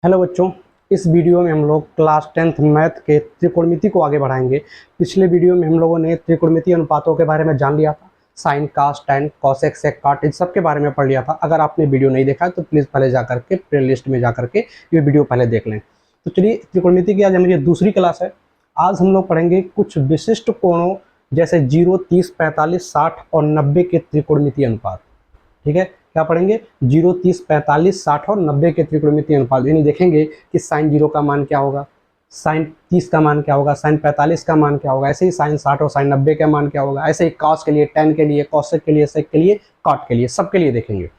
Hello बच्चों। इस video में हम लोग क्लास 10th मैथ के त्रिकोणमिति को आगे बढ़ाएंगे। पिछले वीडियो में हम लोगों ने त्रिकोणमिति अनुपातों के बारे में जान लिया था। साइन, कास, टैन, कॉसेक, सेक, काट, इन सब के बारे में पढ़ लिया था। अगर आपने वीडियो नहीं देखा तो प्लीज़ पहले जा करके प्ले लिस्ट में जा करके ये वीडियो पहले देख लें। तो चलिए, त्रिकोणमिति की आज हमारी दूसरी क्लास है। आज हम लोग पढ़ेंगे कुछ विशिष्ट कोणों जैसे 0, 30, 45, 60 और 90 के त्रिकोणमिति अनुपात। ठीक है, क्या पढ़ेंगे? 0, 30, 45, 60 और 90 के त्रिकोणमिति अनुपात। यानी देखेंगे कि साइन 0 का मान क्या होगा, साइन 30 का मान क्या होगा, साइन 45 का मान क्या होगा, ऐसे ही साइन 60 और साइन 90 का मान क्या होगा, ऐसे ही कॉस के लिए, टेन के लिए, कॉसेक के लिए, सेक के लिए, कॉट के लिए, सबके लिए देखेंगे।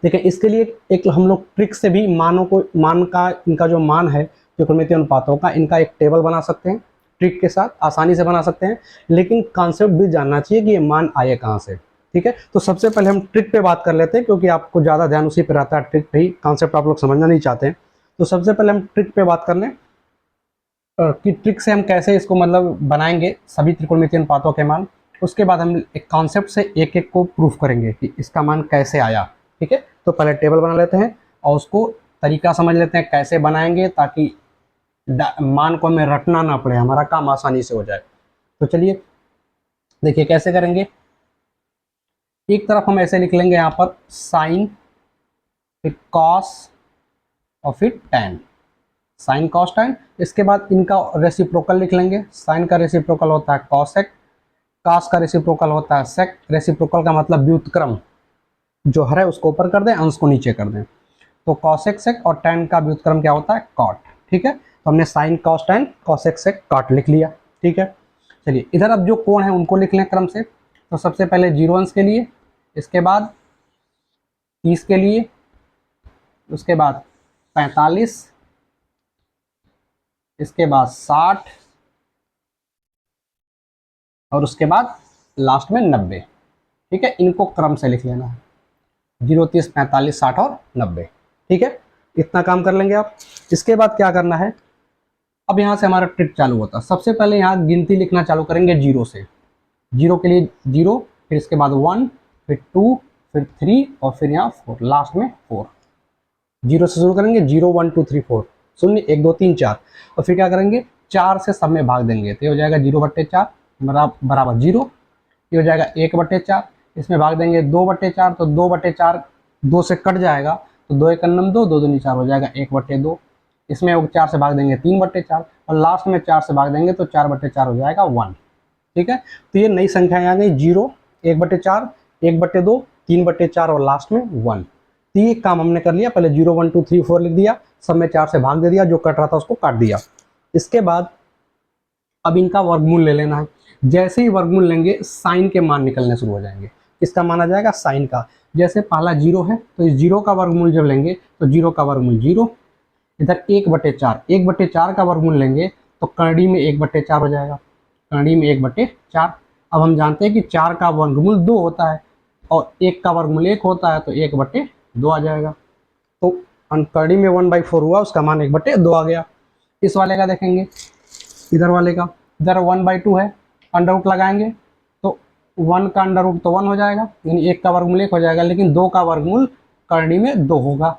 देखिए, इसके लिए एक हम लोग ट्रिक से भी मान का इनका जो मान है त्रिकोणमिति अनुपातों का, इनका एक टेबल बना सकते हैं। ट्रिक के साथ आसानी से बना सकते हैं, लेकिन कॉन्सेप्ट भी जानना चाहिए कि ये मान आए कहाँ से। ठीक है, तो सबसे पहले हम ट्रिक पे बात कर लेते हैं, क्योंकि आपको ज़्यादा ध्यान उसी पे रहता है, ट्रिक पे ही। कॉन्सेप्ट आप लोग समझना नहीं चाहते हैं, तो सबसे पहले हम ट्रिक पे बात कर लें कि ट्रिक से हम कैसे इसको मतलब बनाएंगे सभी त्रिकोणमिति अनुपातों के मान। उसके बाद हम एक कॉन्सेप्ट से एक एक को प्रूफ करेंगे कि इसका मान कैसे आया। ठीक है, तो पहले टेबल बना लेते हैं और उसको तरीका समझ लेते हैं कैसे बनाएंगे, ताकि मान को हमें रटना ना पड़े, हमारा काम आसानी से हो जाए। तो चलिए देखिए कैसे करेंगे। एक तरफ हम ऐसे लिख लेंगे यहाँ पर साइन, फिर कॉस और फिर टैन। Sign, cos, tan. इसके बाद इनका रेसिप्रोकल लिख लेंगे। साइन का रेसिप्रोकल होता है कॉसेक, कॉस का रेसिप्रोकल होता है सेक। रेसिप्रोकल का मतलब व्युत्क्रम, जो है उसको ऊपर कर दें, अंश को नीचे कर दें। तो कॉसेक, सेक और टैन का व्युत्क्रम क्या होता है? कॉट। ठीक है, तो हमने साइन, कॉस, टैन, कॉसेक, सेक, कॉट लिख लिया। ठीक है, चलिए इधर अब जो कोण है उनको लिख लें क्रम से। तो सबसे पहले 0 अंश के लिए, इसके बाद 30 के लिए, उसके बाद 45, इसके बाद 60 और उसके बाद लास्ट में 90। ठीक है, इनको क्रम से लिख लेना है, 0, 30, 45, 60 और 90। ठीक है, इतना काम कर लेंगे आप। इसके बाद क्या करना है, अब यहाँ से हमारा ट्रिक चालू होता है। सबसे पहले यहाँ गिनती लिखना चालू करेंगे 0 से। 0 के लिए 0, फिर इसके बाद 1, फिर 2, फिर 3 और फिर यहाँ 4, लास्ट में 4। 0 से शुरू करेंगे, 0, 1, 2, 3, 4, शून्य, 1, 2, 3, 4। और फिर क्या करेंगे, 4 से सब में भाग देंगे, तो ये हो जाएगा 0/4 बराबर 0। ये हो जाएगा 1/4, इसमें भाग देंगे 2/4, तो 2/4 2 से कट जाएगा, तो 2 1 2, 2 2 4 हो जाएगा 1/2। इसमें 4 से भाग देंगे 3/4 और लास्ट में 4 से भाग देंगे तो 4/4 हो जाएगा 1। ठीक है, तो ये नई संख्याएं आ गई, 0, 1/4, 1/2, 3/4 और लास्ट में 1। तो ये काम हमने कर लिया। पहले 0, 1, 2, 3, 4 लिख दिया, सब में 4 से भाग दे दिया, जो कट रहा था उसको काट दिया। इसके बाद अब इनका वर्गमूल ले लेना है। जैसे ही वर्गमूल लेंगे साइन के मान निकलने शुरू हो जाएंगे। इसका मान आ जाएगा साइन का। जैसे पहला 0 है, तो इस 0 का वर्गमूल जब लेंगे तो 0 का वर्गमूल 0। इधर 1/4, 1/4 का वर्गमूल लेंगे तो करड़ी में 1/4 हो जाएगा, करड़ी में 1/4। अब हम जानते हैं कि 4 का वर्गमूल 2 होता है और 1 का वर्गमूल 1 होता है, तो 1/2 आ जाएगा। तो करड़ी में 1/4 हुआ, उसका मान 1/2 आ गया। इस वाले का देखेंगे, इधर वाले का, इधर 1/2 है, अंडर रूट लगाएंगे तो 1 का अंडर रूट तो 1 हो जाएगा, यानी 1 का वर्गमूल 1 हो जाएगा, लेकिन 2 का वर्गमूल करड़ी में 2 होगा।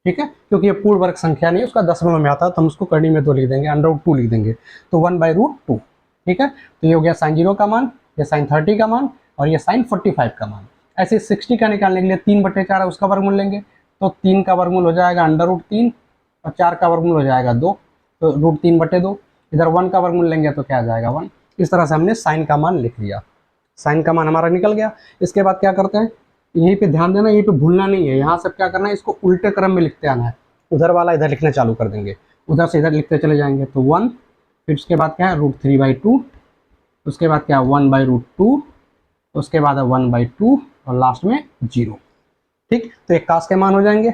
ठीक है, क्योंकि ये पूर्ण वर्ग संख्या नहीं है, उसका दशमलव में आता है, तो हम उसको करड़ी में 2 लिख देंगे, अंडर रूट 2 लिख देंगे, तो 1/2। ठीक है, तो ये हो गया साइन 0 का मान, ये साइन 30 का मान और ये साइन 45 का मान। ऐसे 60 का निकालने के लिए 3/4 है, उसका वर्गमूल लेंगे तो 3 का वर्गमूल हो जाएगा अंडर रूट 3 और 4 का वर्गमूल हो जाएगा 2, तो रूट 3/2। इधर 1 का वर्गमूल लेंगे तो क्या आ जाएगा 1। इस तरह से हमने साइन का मान लिख लिया, साइन का मान हमारा निकल गया। इसके बाद क्या करते हैं, यहीं पे ध्यान देना, यहीं पे भूलना नहीं है। यहाँ से क्या करना है, इसको उल्टे क्रम में लिखते आना है। उधर वाला इधर लिखना चालू कर देंगे, उधर से इधर लिखते चले जाएंगे, तो 1, फिर उसके बाद क्या है √3/2, उसके बाद क्या है 1/√2, उसके बाद है 1/2 और लास्ट में 0। ठीक, तो एक कास के मान हो जाएंगे।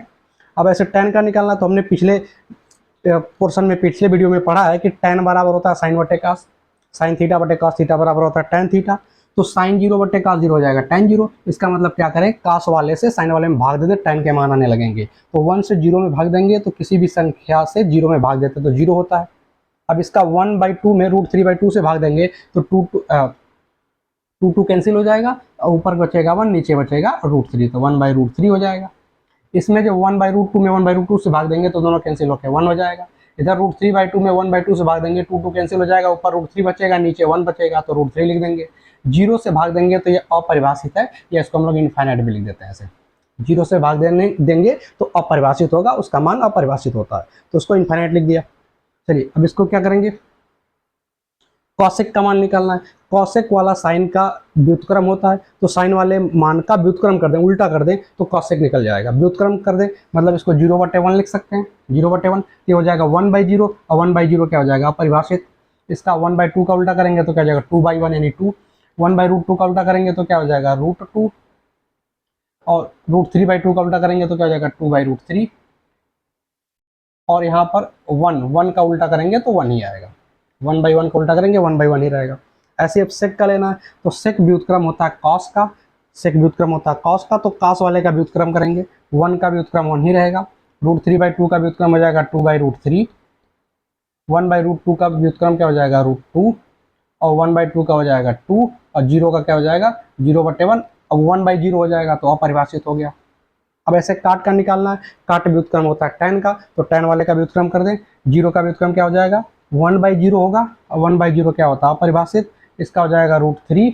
अब ऐसे tan का निकालना, तो हमने पिछले पोर्शन में, पिछले वीडियो में पढ़ा है कि tan बराबर होता है साइन बटे कास, साइन थीटा बटे कास थीटा बराबर होता है tan थीटा। तो साइन 0 बटे कास 0 हो जाएगा tan 0। इसका मतलब क्या करें, कास वाले से साइन वाले में भाग देते, tan के मान आने लगेंगे। तो 1 से 0 में भाग देंगे तो किसी भी संख्या से 0 में भाग देते तो 0 होता है। अब इसका 1/2 में √3/2 से भाग देंगे तो 2 2 कैंसिल हो जाएगा और ऊपर बचेगा 1, नीचे बचेगा √3, तो 1/√3 हो जाएगा। इसमें जो 1/√2 में 1/√2 से भाग देंगे तो दोनों कैंसिल होकर 1 हो जाएगा। इधर √3/2 में 1/2 से भाग देंगे, 2 कैंसिल हो जाएगा, ऊपर √3 बचेगा, नीचे 1 बचेगा, तो √3 लिख देंगे। 0 से भाग देंगे तो ये अपरिभाषित है, या इसको हम लोग इनफाइनाइट भी लिख देते हैं ऐसे। 0 से भाग देंगे तो अपरिभाषित होगा, उसका मान अपरिभाषित होता है, तो उसको इनफाइनाइट लिख दिया। चलिए अब इसको क्या करेंगे, कॉसेक का मान निकालना है। कॉसेक वाला साइन का व्युत्क्रम होता है, तो साइन वाले मान का व्युत्क्रम कर दें, उल्टा कर दें तो कॉसेक निकल जाएगा। व्युत्क्रम कर दें मतलब इसको 0/1 लिख सकते हैं, 0/1 ये हो जाएगा 1/0, और 1/0 क्या हो जाएगा अपरिभाषित। इसका 1/2 का उल्टा करेंगे तो क्या हो जाएगा 2/1 यानी 2। 1/√2 का उल्टा करेंगे तो क्या हो जाएगा √2, और √3/2 का उल्टा करेंगे तो क्या हो जाएगा 2/√3, और यहाँ पर 1 का उल्टा करेंगे तो 1 ही आएगा। 1/1 का उल्टा करेंगे 1/1 ही रहेगा। ऐसे अब सेक का लेना है, तो सेक व्युत्क्रम होता है कॉस का, सेक व्युत्क्रम होता है कॉस का, तो कॉस वाले का व्युत्क्रम करेंगे, 1 का व्युत्क्रम 1 ही रहेगा। √3/2 का व्युत्क्रम हो जाएगा 2/√3, 1/√2 का व्युत्क्रम क्या हो जाएगा √2, और 1/2 का हो जाएगा 2, और 0 का क्या हो जाएगा 0/1, अब 1/0 हो जाएगा तो अपरिभाषित हो गया। अब ऐसे काट का निकालना है, काट व्युत्क्रम होता है tan का, तो tan वाले का व्युत्क्रम कर दें। 0 का व्युत्क्रम क्या हो जाएगा 1/0 होगा, और 1/0 क्या होता है अपरिभाषित, इसका हो जाएगा √3,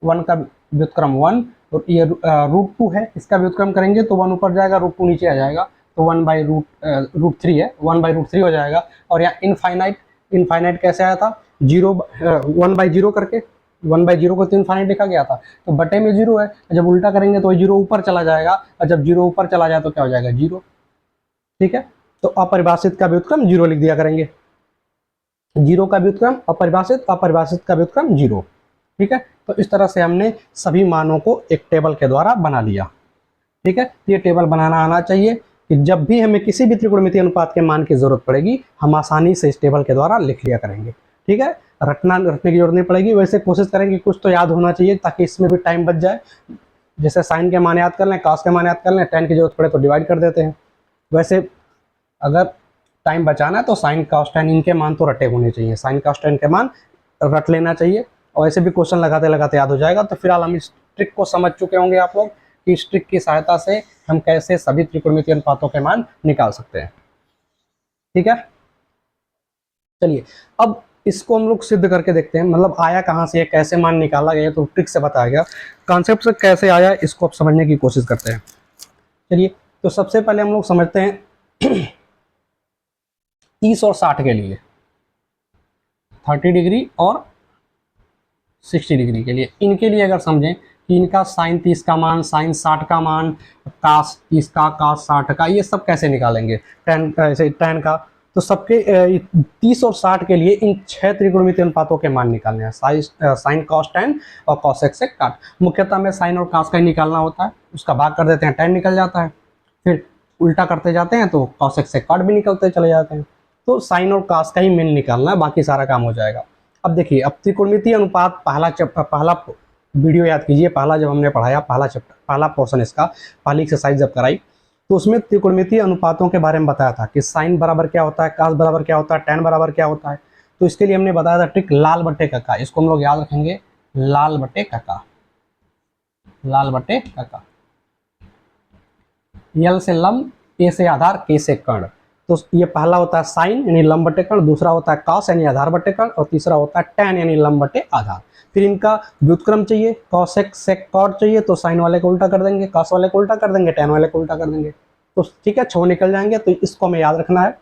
1 का व्युत्क्रम 1, और ये √2 है, इसका व्युत्क्रम करेंगे तो 1 ऊपर जाएगा, √2 नीचे आ जाएगा, तो 1/√3 है, 1/√3 हो जाएगा। और यहाँ इनफाइनाइट कैसे आया था 1/0 करके, 1/0 को 3 फाइनाइट लिखा गया था, तो बटे में 0 है, जब उल्टा करेंगे तो 0 ऊपर चला जाएगा, और जब 0 ऊपर चला जाए तो क्या हो जाएगा 0। ठीक है, तो अपरिभाषित का व्युत्क्रम 0 लिख दिया करेंगे। 0 का व्युत्क्रम अपरिभाषित, अपरिभाषित का व्युत्क्रम 0। ठीक है, तो इस तरह से हमने सभी मानों को एक टेबल के द्वारा बना लिया। ठीक है, ये टेबल बनाना आना चाहिए कि जब भी हमें किसी भी त्रिकोणमितीय अनुपात के मान की जरूरत पड़ेगी हम आसानी से इस टेबल के द्वारा लिख लिया करेंगे। ठीक है, रटने की जरूरत नहीं पड़ेगी, वैसे कोशिश करेंगे कुछ तो याद होना चाहिए ताकि इसमें भी टाइम बच जाए। जैसे साइन के मान याद कर लें, कॉस के मान याद कर लें, tan की जरूरत पड़े तो डिवाइड कर देते हैं। वैसे अगर टाइम बचाना है तो साइन कॉस tan इनके मान तो रटे होने चाहिए, साइन कॉस tan के मान रट लेना चाहिए, और ऐसे भी क्वेश्चन लगाते लगाते याद हो जाएगा। तो फिलहाल हम इस ट्रिक को समझ चुके होंगे आप लोग कि इस ट्रिक की सहायता से हम कैसे सभी त्रिकोणमितीय अनुपातों के मान निकाल सकते हैं। ठीक है, चलिए अब इसको हम लोग सिद्ध करके देखते हैं, मतलब आया कहाँ से, कैसे मान निकाला गया, तो ट्रिक से बताया गया, कॉन्सेप्ट से कैसे आया इसको अब समझने की कोशिश करते हैं। चलिए, तो सबसे पहले हम लोग समझते हैं 30 और 60 के लिए, 30 डिग्री और 60 डिग्री के लिए, इनके लिए अगर समझें कि इनका साइन 30 का मान, साइन 60 का मान, कास 30 का, कास 60 का, ये सब कैसे निकालेंगे, tan का, तो सबके 30 और 60 के लिए इन 6 त्रिकोणमितीय अनुपातों के मान निकालने हैं, साइन कॉस tan और कॉसेक सेक काट। मुख्यतः में साइन और कास का ही निकालना होता है, उसका भाग कर देते हैं tan निकल जाता है, फिर उल्टा करते जाते हैं तो कॉसेक सेक काट भी निकलते चले जाते हैं। तो साइन और कास का ही मेन निकालना है, बाकी सारा काम हो जाएगा। अब देखिए, अब त्रिकोणमितीय अनुपात पहला वीडियो याद कीजिए, पहला जब हमने पढ़ाया, पहला पोर्शन इसका, पहली एक्सरसाइज जब कराई तो उसमें त्रिकोणमितीय अनुपातों के बारे में बताया था कि साइन बराबर क्या होता है, कास बराबर क्या होता है, tan बराबर क्या होता है। तो इसके लिए हमने बताया था ट्रिक लाल बट्टे कका, इसको हम लोग याद रखेंगे, लाल बट्टे कका, लाल बट्टे कका। यल से लंब, ए से आधार, के से कर्ण। तो ये पहला होता है साइन यानी लंब बट्टे कर्ण, दूसरा होता है कॉस यानी आधार बट्टे कर्ण, और तीसरा होता है tan यानी लंब बट्टे आधार। फिर इनका व्युत्क्रम चाहिए, कॉसेक सेक कॉट चाहिए, तो साइन वाले को उल्टा कर देंगे, कॉस वाले को उल्टा कर देंगे, tan वाले को उल्टा कर देंगे, तो ठीक है 6 निकल जाएंगे। तो इसको हमें याद रखना है,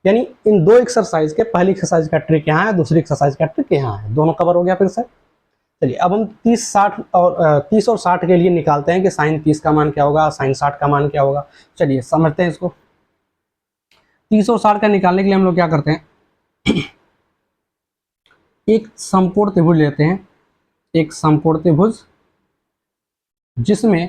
यानी इन दो एक्सरसाइज के, पहली एक्सरसाइज का ट्रिक यहाँ है, दूसरी एक्सरसाइज का ट्रिक यहाँ है, दोनों कवर हो गया फिर से। चलिए अब हम 30 और 60 के लिए निकालते हैं कि साइन 30 का मान क्या होगा, साइन 60 का मान क्या होगा। चलिए समझते हैं इसको। 30 और 60 का निकालने के लिए हम लोग क्या करते हैं, एक समकोण त्रिभुज लेते हैं, एक समकोण त्रिभुज जिसमें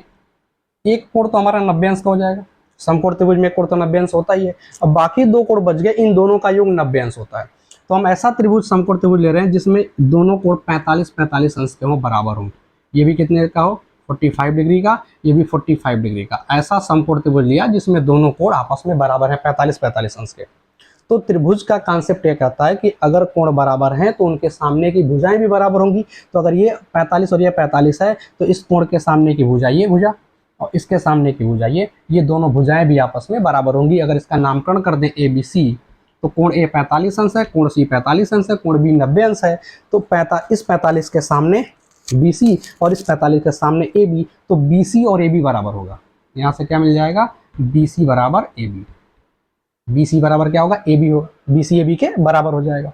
एक कोण तो हमारा 90 अंश का हो जाएगा, समकोण त्रिभुज में एक कोण तो 90 अंश होता ही है, अब बाकी दो कोण बच गए, इन दोनों का योग 90 अंश होता है। तो हम ऐसा त्रिभुज समकोण त्रिभुज ले रहे हैं जिसमें दोनों कोण 45-45 अंश के हों, बराबर हों, ये भी कितने का हो 45 डिग्री का, ये भी 45 डिग्री का, ऐसा समकोण त्रिभुज लिया जिसमें दोनों कोण आपस में बराबर है 45-45 अंश के। तो त्रिभुज का कॉन्सेप्ट ये कहता है कि अगर कोण बराबर हैं तो उनके सामने की भुजाएं भी बराबर होंगी। तो अगर ये 45 और ये 45 है तो इस कोण के सामने की भुजा ये भुजा, और इसके सामने की भुजा ये दोनों भुजाएं भी आपस में बराबर होंगी। अगर इसका नामकरण कर दें ए बी सी, तो कोण ए 45 अंश है, कोण सी 45 अंश है, कोण बी 90 अंश है। तो इस 45 के सामने बी सी और इस 45 के सामने ए बी, तो बी सी और ए बी बराबर होगा। यहाँ से क्या मिल जाएगा, बी सी बराबर ए बी। बी सी बराबर क्या होगा, ए बी हो, बी सी ए बी के बराबर हो जाएगा।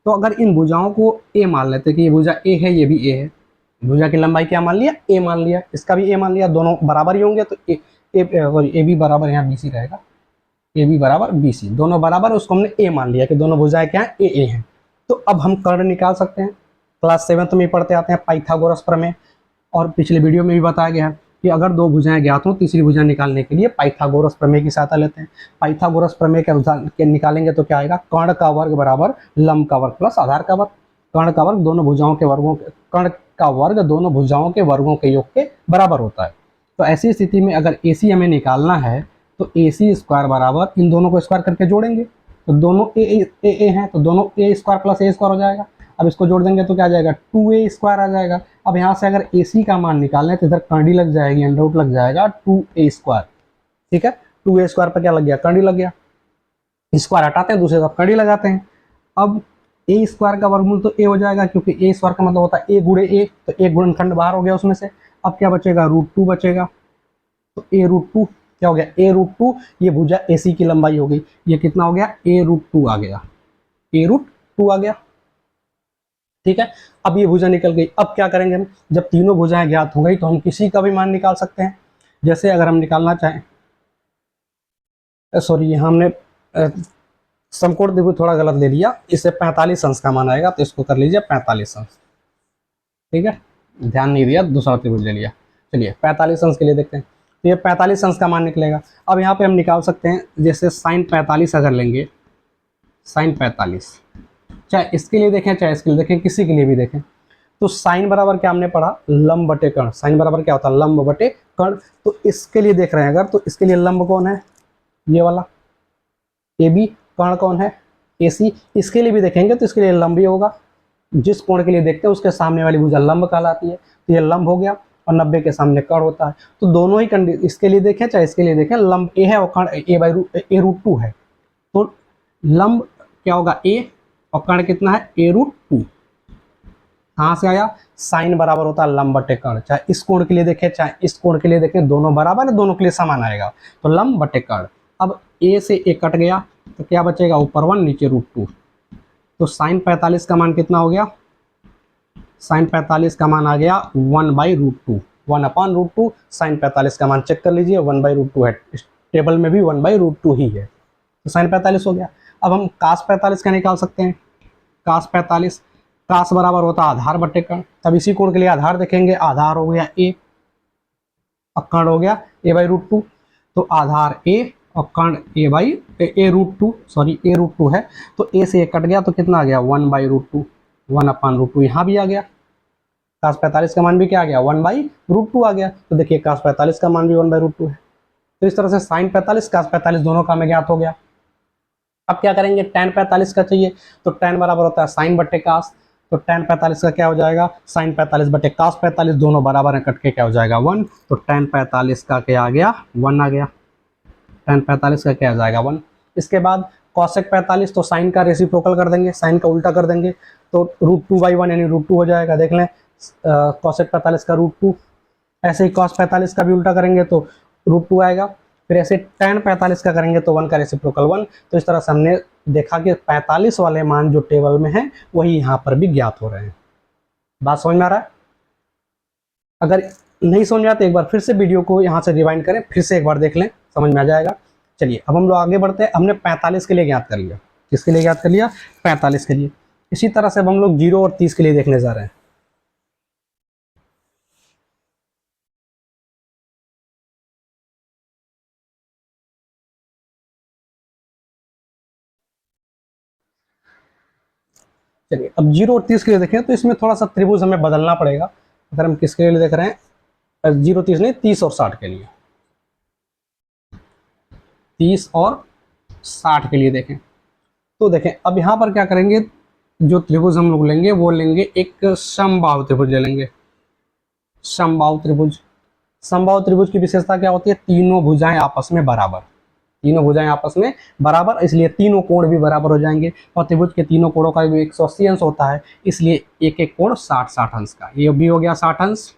तो अगर इन भुजाओं को ए मान लेते कि ये भुजा ए है, ये भी ए है, भुजा की लंबाई क्या मान लिया, ए मान लिया, इसका भी ए मान लिया, दोनों बराबर ही होंगे, तो ए बी बराबर यहाँ बी सी रहेगा, ए बी बराबर बी सी, दोनों बराबर, उसको हमने ए मान लिया कि दोनों भुजाएं क्या है, ए हैं। तो अब हम कर्ण निकाल सकते हैं। क्लास 7th में पढ़ते आते हैं पाइथागोरस प्रमेय, और पिछले वीडियो में भी बताया गया है कि अगर दो भुजाएं ज्ञात हों, तीसरी भुजा निकालने के लिए पाइथागोरस प्रमेय की सहायता लेते हैं। पाइथागोरस प्रमेय के अनुसार निकालेंगे तो क्या आएगा, कर्ण का वर्ग बराबर लंब का वर्ग प्लस आधार का वर्ग। कर्ण का वर्ग दोनों भुजाओं के वर्गों के, कर्ण का वर्ग दोनों भुजाओं के वर्गों के योग के बराबर होता है। तो ऐसी स्थिति में अगर ए सी हमें निकालना है, तो ए सी स्क्वायर बराबर, इन दोनों को स्क्वायर करके जोड़ेंगे, तो दोनों ए हैं, तो दोनों ए स्क्वायर प्लस ए स्क्वायर हो जाएगा। अब इसको जोड़ देंगे तो क्या आ जाएगा, 2a स्क्वायर आ जाएगा। अब यहाँ से अगर ए सी का मान निकालना है तो इधर कंडी लग जाएगी, अंडर रूट लग जाएगा 2a स्क्वायर। ठीक है, 2a स्क्वायर पर क्या लग गया, कंडी लग गया। स्क्वायर हटाते हैं, दूसरे तरफ कंडी लगाते हैं। अब ए स्क्वायर का वर्गमूल तो ए हो जाएगा, क्योंकि ए स्क्वायर का मतलब होता है ए गुणे ए, तो एक गुणनखंड बाहर हो गया उसमें से। अब क्या बचेगा, √2 बचेगा। तो a√2 क्या हो गया, a√2, ये भुजा AC की लंबाई हो गई, ये कितना हो गया, a√2 आ गया, a√2 आ गया। ठीक है, अब ये भुजा निकल गई। अब क्या करेंगे हम, जब तीनों भुजाएं ज्ञात हो गई तो हम किसी का भी मान निकाल सकते हैं। जैसे अगर हम निकालना चाहें, सॉरी यहाँ हमने समकोण त्रिभुज थोड़ा गलत ले लिया, इससे 45 अंश का मान आएगा, तो इसको कर लीजिए 45 अंश। ठीक है, ध्यान नहीं दिया, दूसरा त्रिभुज ले लिया। चलिए 45 अंश के लिए देखते हैं, तो ये 45 अंश का मान निकलेगा। अब यहाँ पे हम निकाल सकते हैं, जैसे साइन 45 अगर लेंगे, साइन 45, चाहे इसके लिए देखें चाहे इसके लिए देखें, किसी के लिए भी देखें, तो साइन बराबर क्या हमने पढ़ा, लंब बटे कर्ण। साइन बराबर क्या होता है, लंब बटे कर्ण। तो इसके लिए देख रहे हैं अगर, तो इसके लिए लंब कौन है, ये वाला ए बी, कर्ण कौन है, ए सी। इसके लिए भी देखेंगे तो इसके लिए लंब ही होगा, जिस कोण के लिए देखते हैं उसके सामने वाली भुजा लंब कहलाती है। तो ये लंब हो गया, और 90 के सामने कर्ण होता है। तो दोनों ही इसके लिए देखें चाहे इसके लिए देखें, लंब ए है और कर्ण a/√2 है। तो लंब क्या होगा, ए, और कर्ण कितना है, a√2। कहाँ से आया, साइन बराबर होता है लंब बटे कर्ण। चाहे इस कोण के लिए देखें चाहे इस कोण के लिए देखें, दोनों बराबर है, दोनों के लिए समान आएगा, तो लंब बटे कर्ण। अब ए से ए कट गया, तो क्या बचेगा, ऊपर 1 नीचे √2। तो साइन 45 का मान कितना हो गया, साइन 45 का मान आ गया 1/√2, 1/√2। साइन 45 का मान चेक कर लीजिए, 1/√2 है, इस टेबल में भी 1/√2 ही है, तो साइन 45 हो गया। अब हम कास 45 का निकाल सकते हैं, कास 45, कास बराबर होता है आधार बटे कर्ण। तब इसी कोण के लिए आधार देखेंगे, आधार हो गया ए और कर्ण हो गया a/√2। तो आधार a और कर्ण a/√2, सॉरी a√2 है, तो a से a कट गया, तो कितना आ गया, 1/√2, 1/√2 यहाँ भी आ गया। कास 45 का मान भी क्या आ गया, 1/√2 आ गया। तो देखिए कास 45 का मान भी 1/√2 है। तो इस तरह से साइन 45 कास 45 दोनों का हमें ज्ञात हो गया। अब क्या करेंगे, tan 45 का चाहिए, तो tan बराबर होता है साइन बटे कास। तो tan 45 का क्या हो जाएगा, साइन 45 बटे कास 45, दोनों बराबर है, कट के क्या हो जाएगा, 1। तो tan 45 का क्या आ गया, 1 आ गया। tan 45 का क्या आ जाएगा, 1। इसके बाद cosec 45, तो साइन का रेसिप्रोकल कर देंगे, साइन का उल्टा कर देंगे, तो √2/1 यानी √2 हो जाएगा। देख लें, cosec 45 का √2। ऐसे ही cos 45 का भी उल्टा करेंगे तो √2 आएगा। फिर ऐसे tan 45 का करेंगे तो 1 का रेसिप्रोकल 1। तो इस तरह से हमने देखा कि 45 वाले मान जो टेबल में हैं वही यहाँ पर भी ज्ञात हो रहे हैं। बात समझ में आ रहा है? अगर नहीं समझ में आता एक बार फिर से वीडियो को यहाँ से रिवाइंड करें, फिर से एक बार देख लें, समझ में आ जाएगा। चलिए अब हम लोग आगे बढ़ते हैं। हमने 45 के लिए ज्ञात कर लिया, किसके लिए ज्ञात कर लिया, 45 के लिए। इसी तरह से अब हम लोग 0 और 30 के लिए देखने जा रहे हैं। चलिए अब 0 और 30 के लिए देखें, तो इसमें थोड़ा सा त्रिभुज हमें बदलना पड़ेगा। अगर हम किसके लिए देख रहे हैं, 0 30 नहीं, 30 और 60 के लिए, 30 और 60 के लिए देखें। तो देखें अब यहाँ पर क्या करेंगे, जो त्रिभुज हम लोग लेंगे वो लेंगे एक समबाहु त्रिभुज ले लेंगे, समबाहु त्रिभुज। समबाहु त्रिभुज की विशेषता क्या होती है? तीनों भुजाएं आपस में बराबर, तीनों भुजाएं आपस में बराबर, इसलिए तीनों कोण भी बराबर हो जाएंगे। और त्रिभुज के तीनों कोणों का भी 180 अंश होता है, इसलिए एक एक कोण 60-60 अंश का। ये भी हो गया 60 अंश,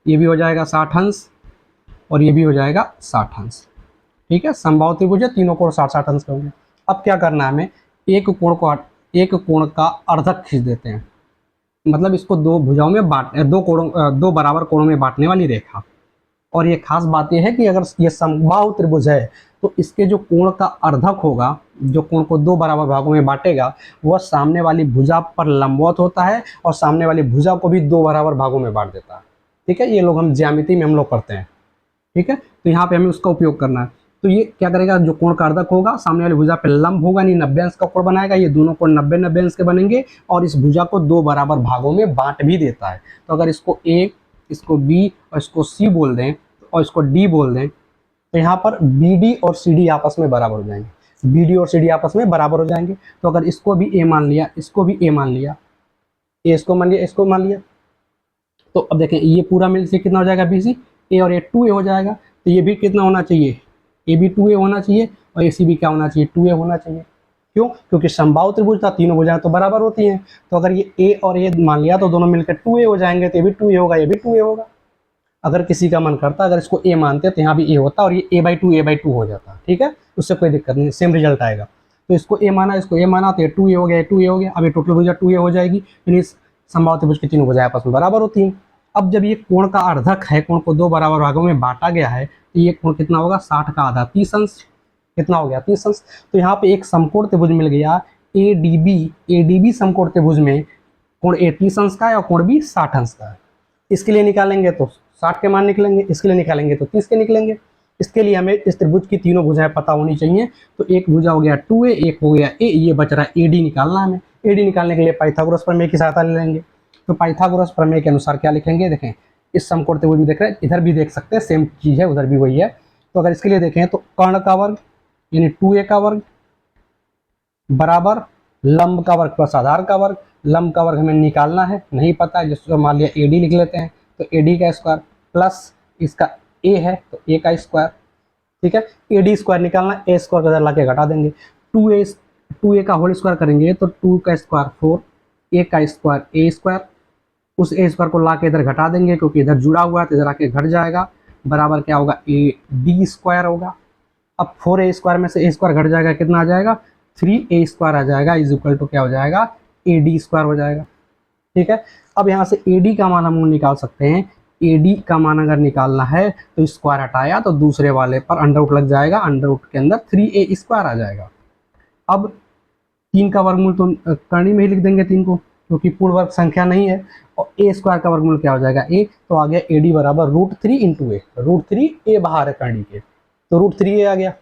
ये भी हो जाएगा 60 अंश, और ये भी हो जाएगा 60 अंश। ठीक है, समबाहु त्रिभुज है, तीनों कोण 60-60 अंश के होंगे। अब क्या करना है हमें? एक कोण का अर्धक खींच देते हैं, मतलब इसको दो भुजाओं में दो बराबर कोणों में बांटने वाली रेखा। और ये खास बात यह है कि अगर ये समबाहु त्रिभुज है तो इसके जो कोण का अर्धक होगा, जो कोण को दो बराबर भागों में बांटेगा, वह सामने वाली भुजा पर लंबवत होता है और सामने वाली भुजा को भी दो बराबर भागों में बांट देता है। ठीक है, ये लोग हम ज्यामिति में हम लोग करते हैं। ठीक है, तो यहाँ पे हमें उसका उपयोग करना है। तो ये क्या करेगा? जो कोण का अर्धक होगा सामने वाली भुजा पे लंब होगा, नहीं 90 अंश का कोण बनाएगा, ये दोनों कोण 90-90 अंश के बनेंगे, और इस भुजा को दो बराबर भागों में बांट भी देता है। तो अगर इसको ए, इसको बी और इसको सी बोल दें और इसको डी बोल दें, तो यहाँ पर बी डी और सी डी आपस में बराबर हो जाएंगे, बी डी और सी डी आपस में बराबर हो जाएंगे। तो अगर इसको भी ए मान लिया, इसको भी ए मान लिया, ए इसको मान लिया, इसको मान लिया, तो अब देखें ये पूरा मिल से कितना हो जाएगा? बी सी, ए और ए 2a हो जाएगा। तो ये भी कितना होना चाहिए? ए भी 2a होना चाहिए और ए सी भी क्या होना चाहिए? 2a होना चाहिए। क्यों? क्योंकि समबाहु त्रिभुज था, तीनों भुजाएं तो बराबर होती हैं। तो अगर ये ए और ए मान लिया तो दोनों मिलकर 2a हो जाएंगे, तो ये भी 2a होगा, ये भी 2a होगा। अगर किसी का मन करता, अगर इसको ए मानते तो यहाँ भी ए होता और ये a/2 हो जाता। ठीक है, उससे कोई दिक्कत नहीं, सेम रिजल्ट आएगा। तो इसको ए माना, इसको ए माना, तो ये 2a हो गया, ये 2a हो गया। अब ये टोटल भुजा 2a हो जाएगी, यानी समबाहु त्रिभुज की तीनों भुजाएं आपस में बराबर होती हैं। अब जब ये कोण का अर्धक है, कोण को दो बराबर भागों में बांटा गया है, तो ये कोण कितना होगा? 60 का आधा, 30 अंश। कितना हो गया? 30 अंश। तो यहाँ पे एक समकोण त्रिभुज मिल गया ADB समकोण त्रिभुज में कोण ए 30 अंश का है और कोण बी 60 अंश का है। इसके लिए निकालेंगे तो 60 के मान निकलेंगे, इसके लिए निकालेंगे तो 30 के निकलेंगे। इसके लिए हमें इस त्रिभुज की तीनों भुजाएं पता होनी चाहिए। तो एक भुजा हो गया 2a, एक हो गया a, ये बच रहा है AD निकालना है हमें। AD निकालने के लिए पाइथागोरस प्रमेय की सहायता ले लेंगे। तो पाइथागोरस प्रमेय के अनुसार क्या लिखेंगे? देखें, इस समकोण त्रिभुज में देख रहे हैं, इधर भी देख सकते हैं, सेम चीज है, उधर भी वही है। तो अगर इसके लिए देखें तो कर्ण का वर्ग यानी 2a का वर्ग बराबर लंब का वर्ग प्लस आधार का वर्ग। लंब का वर्ग हमें निकालना है, नहीं पता है, जिसको मान लिया AD लिख लेते हैं। तो AD का स्क्वायर प्लस इसका a है तो a का स्क्वायर। ठीक है, AD स्क्वायर निकालना, a स्क्वायर इधर ला के घटा देंगे। 2a का होल स्क्वायर करेंगे तो 2 का स्क्वायर 4, a का स्क्वायर a स्क्वायर, उस a स्क्वायर को ला के इधर घटा देंगे क्योंकि इधर जुड़ा हुआ है तो इधर आके घट जाएगा, बराबर क्या होगा? AD स्क्वायर होगा। अब 4a स्क्वायर में से a स्क्वायर घट जाएगा, कितना आ जाएगा? 3a स्क्वायर आ जाएगा, इज इक्वल टू क्या हो जाएगा? AD स्क्वायर हो जाएगा। ठीक है, अब यहाँ से AD का मान हम लोग निकाल सकते हैं। AD का मान अगर निकालना है तो स्क्वायर हटाया तो दूसरे वाले पर अंडर रूट लग जाएगा, अंडर रूट के अंदर 3a स्क्वायर आ जाएगा। अब 3 का वर्गमूल तो करनी में ही लिख देंगे 3 को, क्योंकि पूर्ण वर्ग संख्या नहीं है। और a स्क्वायर का वर्गमूल क्या हो जाएगा? a, तो आ गया AD बराबर √3 इंटू a, √3 a बाहर है करनी के, तो √3a आ गया।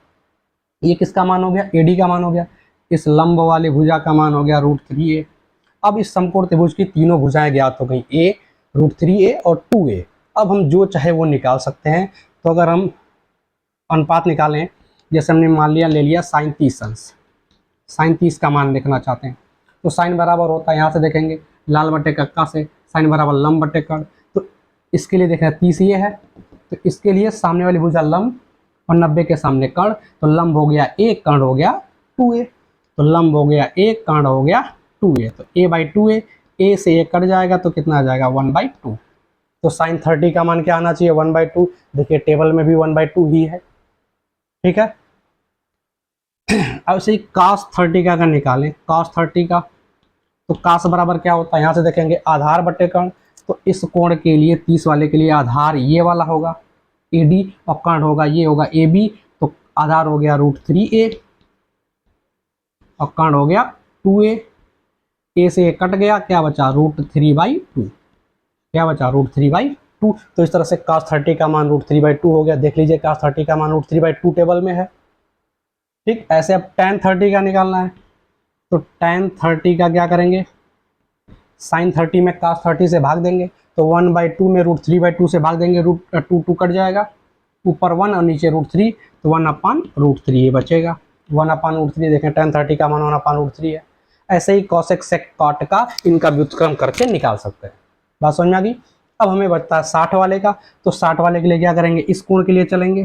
ये किसका मान हो गया? AD का मान हो गया। इस लंब वाले भुजा का मान हो गया √3a। अब इस समकोण त्रिभुज की तीनों भुजाएं ज्ञात हो गई, a, √3a और 2a। अब हम जो चाहे वो निकाल सकते हैं। तो अगर हम अनुपात निकालें, जैसे हमने मान लिया, ले लिया sin 30 अंश, sin 30 का मान देखना चाहते हैं तो साइन बराबर होता है, यहाँ से देखेंगे लाल बटे कक्का से, साइन बराबर लंब बटे कर्ण। तो इसके लिए देखें 30 ये है, तो इसके लिए सामने वाली भुजा लंब और 90 के सामने कर्ण, तो लंब हो गया 1, कर्ण हो गया 2a। तो लंब हो गया 1, कर्ण हो गया 2a, तो a/2a, a से a कट जाएगा तो कितना आ जाएगा? 1/2। तो साइन 30 का मान क्या आना चाहिए? 1/2। देखिए टेबल में भी 1/2 ही है। ठीक है, अब से cos 30 का अगर निकालें, cos 30 का, तो cos बराबर क्या होता है? यहाँ से देखेंगे आधार बटे कर्ण। तो इस कोण के लिए 30 वाले के लिए आधार ये वाला होगा AD और कर्ण होगा ये होगा AB। तो आधार हो गया √3a और कर्ण हो गया 2a। a से a कट गया, क्या बचा? √3/2। क्या बचा? √3/2। तो इस तरह से cos 30 का मान √3/2 हो गया। देख लीजिए cos 30 का मान √3/2 टेबल में है। ठीक, ऐसे अब tan 30 का निकालना है तो tan 30 का क्या करेंगे? sin 30 में cos 30 से भाग देंगे, तो 1/2 में √3/2 से भाग देंगे, √2 कट जाएगा, ऊपर 1 और नीचे √3, तो 1/√3 ये बचेगा। 1/√3 देखें, tan 30 का मान 1/√3 है। ऐसे ही cosec sec cot का इनका व्युत्क्रम करके निकाल सकते हैं। बात समझ में आ गई? अब हमें बचता है 60 वाले का, तो 60 वाले के लिए क्या करेंगे, इस कोण के लिए चलेंगे,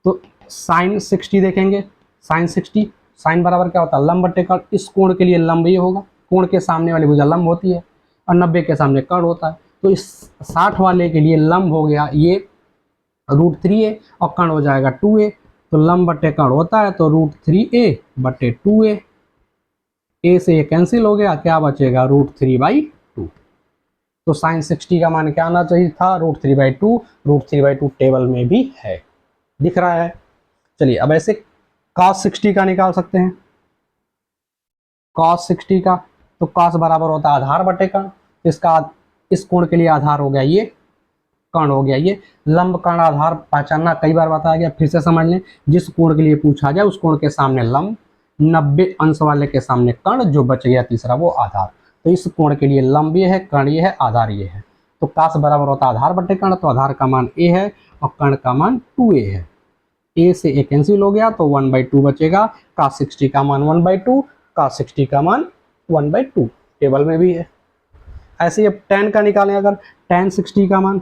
तो साइन 60 देखेंगे, साइन 60, साइन बराबर क्या होता है लंब बटे कर्ण, इस कोण के लिए लंब ये होगा, कोण के सामने वाली भुजा लंब होती है और 90 के सामने कर्ण होता है, तो इस 60 वाले के लिए लंब हो गया ये √3a और कर्ण हो जाएगा 2a, तो लंब बटे कर्ण होता है तो √3a बटे 2a, a से ये कैंसिल हो गया, क्या बचेगा √3/2। तो साइन 60 का मान क्या आना चाहिए था √3/2, √3/2 टेबल में भी है, दिख रहा है। चलिए अब ऐसे cos 60 का निकाल सकते हैं, cos 60 का, तो cos बराबर होता है आधार बटे कर्ण, इसका इस कोण के लिए आधार हो गया ये, कर्ण हो गया ये, लंब कर्ण आधार पहचानना कई बार बताया गया, फिर से समझ लें, जिस कोण के लिए पूछा जाए उस कोण के सामने लंब, 90 अंश वाले के सामने कर्ण, जो बच गया तीसरा वो आधार, तो इस कोण के लिए लंब ये है, कर्ण ये है, आधार ये है, तो cos बराबर होता है आधार बटे कर्ण, तो आधार का मान a है और कर्ण का मान 2a है, a से a कैंसिल हो गया तो 1/2 बचेगा, cos 60 का मान 1/2, cos 60 का मान 1/2 टेबल में भी है। ऐसे ही अब tan का निकालें, अगर tan 60 का मान,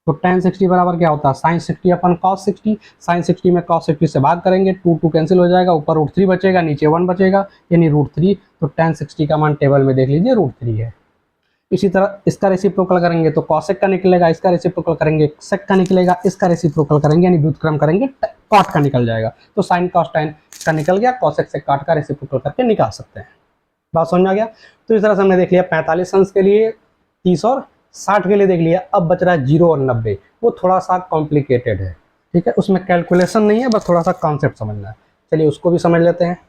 तो tan 60 बराबर क्या होता है sin 60 अपन cos 60, sin 60 में cos 60 से भाग करेंगे, 2 कैंसिल हो जाएगा, ऊपर √3 बचेगा, नीचे 1 बचेगा, यानी √3, तो tan 60 का मान टेबल में देख लीजिए √3 है। इसी तरह इसका रेसिप्रोकल करेंगे तो cosec का निकलेगा, इसका रेसिप्रोकल करेंगे sec का निकलेगा, इसका रेसिप्रोकल करेंगे यानी व्युत्क्रम करेंगे cot का निकल जाएगा, तो sin cos tan का निकल गया, cosec से cot का रेसिप्रोकल करके निकाल सकते हैं। बात समझ आ गया। तो इस तरह से हमने देख लिया 45 अंश के लिए, 30 और 60 के लिए देख लिया। अब बच रहा है 0 और 90, वो थोड़ा सा कॉम्प्लिकेटेड है, ठीक है, उसमें कैलकुलेशन नहीं है, बस थोड़ा सा कॉन्सेप्ट समझना है। चलिए उसको भी समझ लेते हैं।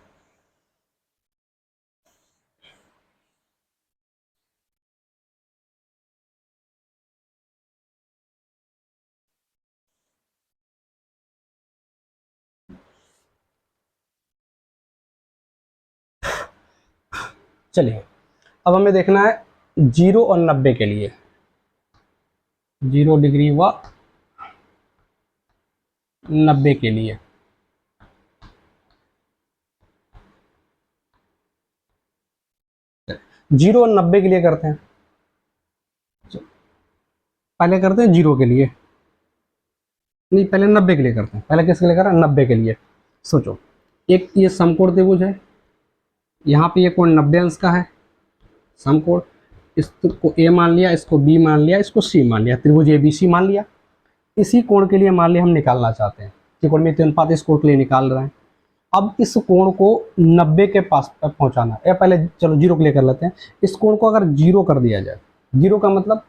चलिए अब हमें देखना है 0 और 90 के लिए, 0 डिग्री व 90 के लिए। जीरो और 90 के लिए करते हैं, पहले करते हैं 0 के लिए, नहीं पहले 90 के लिए करते हैं, पहले किसके लिए करा 90 के लिए। सोचो एक ये समकोण त्रिभुज है, यहाँ पे ये कोण 90 अंश का है समकोण, इसको ए मान लिया, इसको बी मान लिया, इसको सी मान लिया, त्रिभुज ABC मान लिया। इसी कोण के लिए मान लिया हम निकालना चाहते हैं, त्रिकोण में अनुपात इस कोण के लिए निकाल रहे हैं। अब इस कोण को 90 के पास पहुंचाना है, पहले चलो 0 के लिए कर लेते हैं। इस कोण को अगर 0 कर दिया जाए, 0 का मतलब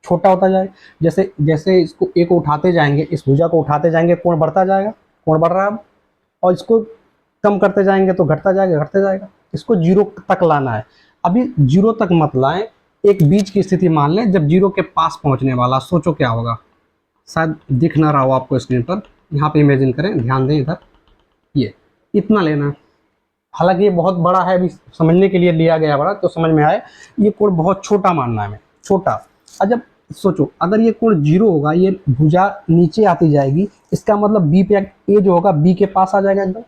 छोटा होता जाए, जैसे जैसे इसको ए को उठाते जाएंगे, इस भुजा को उठाते जाएंगे, कोण बढ़ता जाएगा, कोण बढ़ रहा है अब, और इसको कम करते जाएंगे तो घटता जाएगा, घटते जाएगा, इसको 0 तक लाना है। अभी 0 तक मत लाएं, एक बीच की स्थिति मान लें जब 0 के पास पहुंचने वाला, सोचो क्या होगा, शायद दिख ना रहा हो आपको स्क्रीन पर, यहाँ पे इमेजिन करें, ध्यान दें इधर, ये इतना लेना है। हालांकि ये बहुत बड़ा है, अभी समझने के लिए लिया गया बड़ा, तो समझ में आए, ये कोण बहुत छोटा मानना है हमें, छोटा। और जब सोचो अगर ये कोण 0 होगा, ये भुजा नीचे आती जाएगी, इसका मतलब बी पे ए जो होगा बी के पास आ जाएगा एकदम।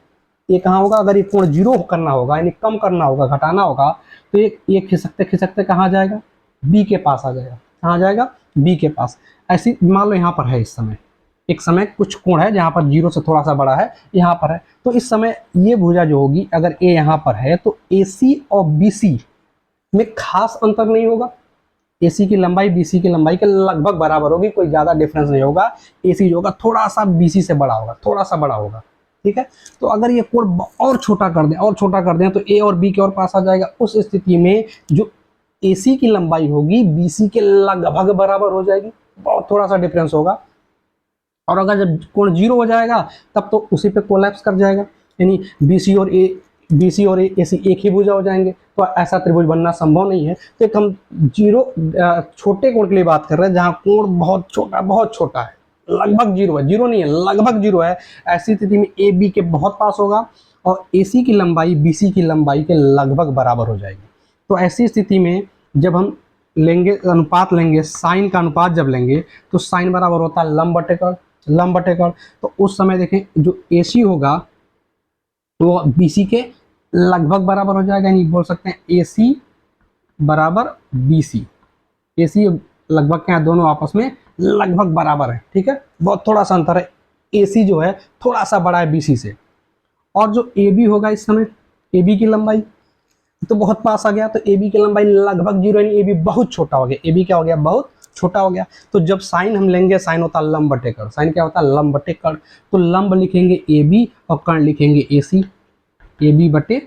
ये कहाँ होगा, अगर ये कोण 0 करना होगा यानी कम करना होगा, घटाना होगा, तो ये खिसकते खिसकते कहाँ जाएगा, बी के पास आ जाएगा। कहाँ जाएगा, बी के पास। ऐसी मान लो यहाँ पर है, इस समय एक समय कुछ कोण है जहाँ पर 0 से थोड़ा सा बड़ा है, यहाँ पर है, तो इस समय ये भुजा जो होगी, अगर ए यहाँ पर है तो AC और BC में खास अंतर नहीं होगा, AC की लंबाई BC की लंबाई के लगभग बराबर होगी, कोई ज़्यादा डिफरेंस नहीं होगा। AC जो होगा थोड़ा सा BC से बड़ा होगा, थोड़ा सा बड़ा होगा, ठीक है। तो अगर ये कोण और छोटा कर दें, और छोटा कर दें, तो A और B के और पास आ जाएगा। उस स्थिति में जो AC की लंबाई होगी BC के लगभग बराबर हो जाएगी, बहुत थोड़ा सा डिफरेंस होगा। और अगर जब कोण 0 हो जाएगा तब तो उसी पे कोलैप्स कर जाएगा, यानी BC और AC एक ही भुजा हो जाएंगे, तो ऐसा त्रिभुज बनना संभव नहीं है। तो एक हम 0 छोटे कोण के लिए बात कर रहे हैं, जहाँ कोण बहुत छोटा है, लगभग 0 है, 0 नहीं है, लगभग 0 है। ऐसी स्थिति में AB के बहुत पास होगा और AC की लंबाई BC की लंबाई के लगभग बराबर हो जाएगी। तो ऐसी स्थिति में जब हम लेंगे अनुपात, लेंगे साइन का अनुपात, जब लेंगे तो साइन बराबर होता है लंब बटे कर्ण, लंब बटे कर्ण। तो उस समय देखें जो AC होगा वो BC के लगभग बराबर हो जाएगा, यानी बोल सकते हैं AC बराबर BC, AC लगभग क्या है, दोनों आपस में लगभग बराबर है, ठीक है, बहुत थोड़ा सा अंतर है। AC जो है थोड़ा सा बड़ा है BC से, और जो AB होगा इस समय, AB की लंबाई तो बहुत पास आ गया, तो AB की लंबाई लगभग 0, यानी AB बहुत छोटा हो गया। AB क्या हो गया, बहुत छोटा हो गया। तो जब साइन हम लेंगे, साइन होता है लंब बटे कर्ण, साइन क्या होता है, लंब बटे कर्ण। तो लंब लिखेंगे AB और कर्ण लिखेंगे AC, AB बटे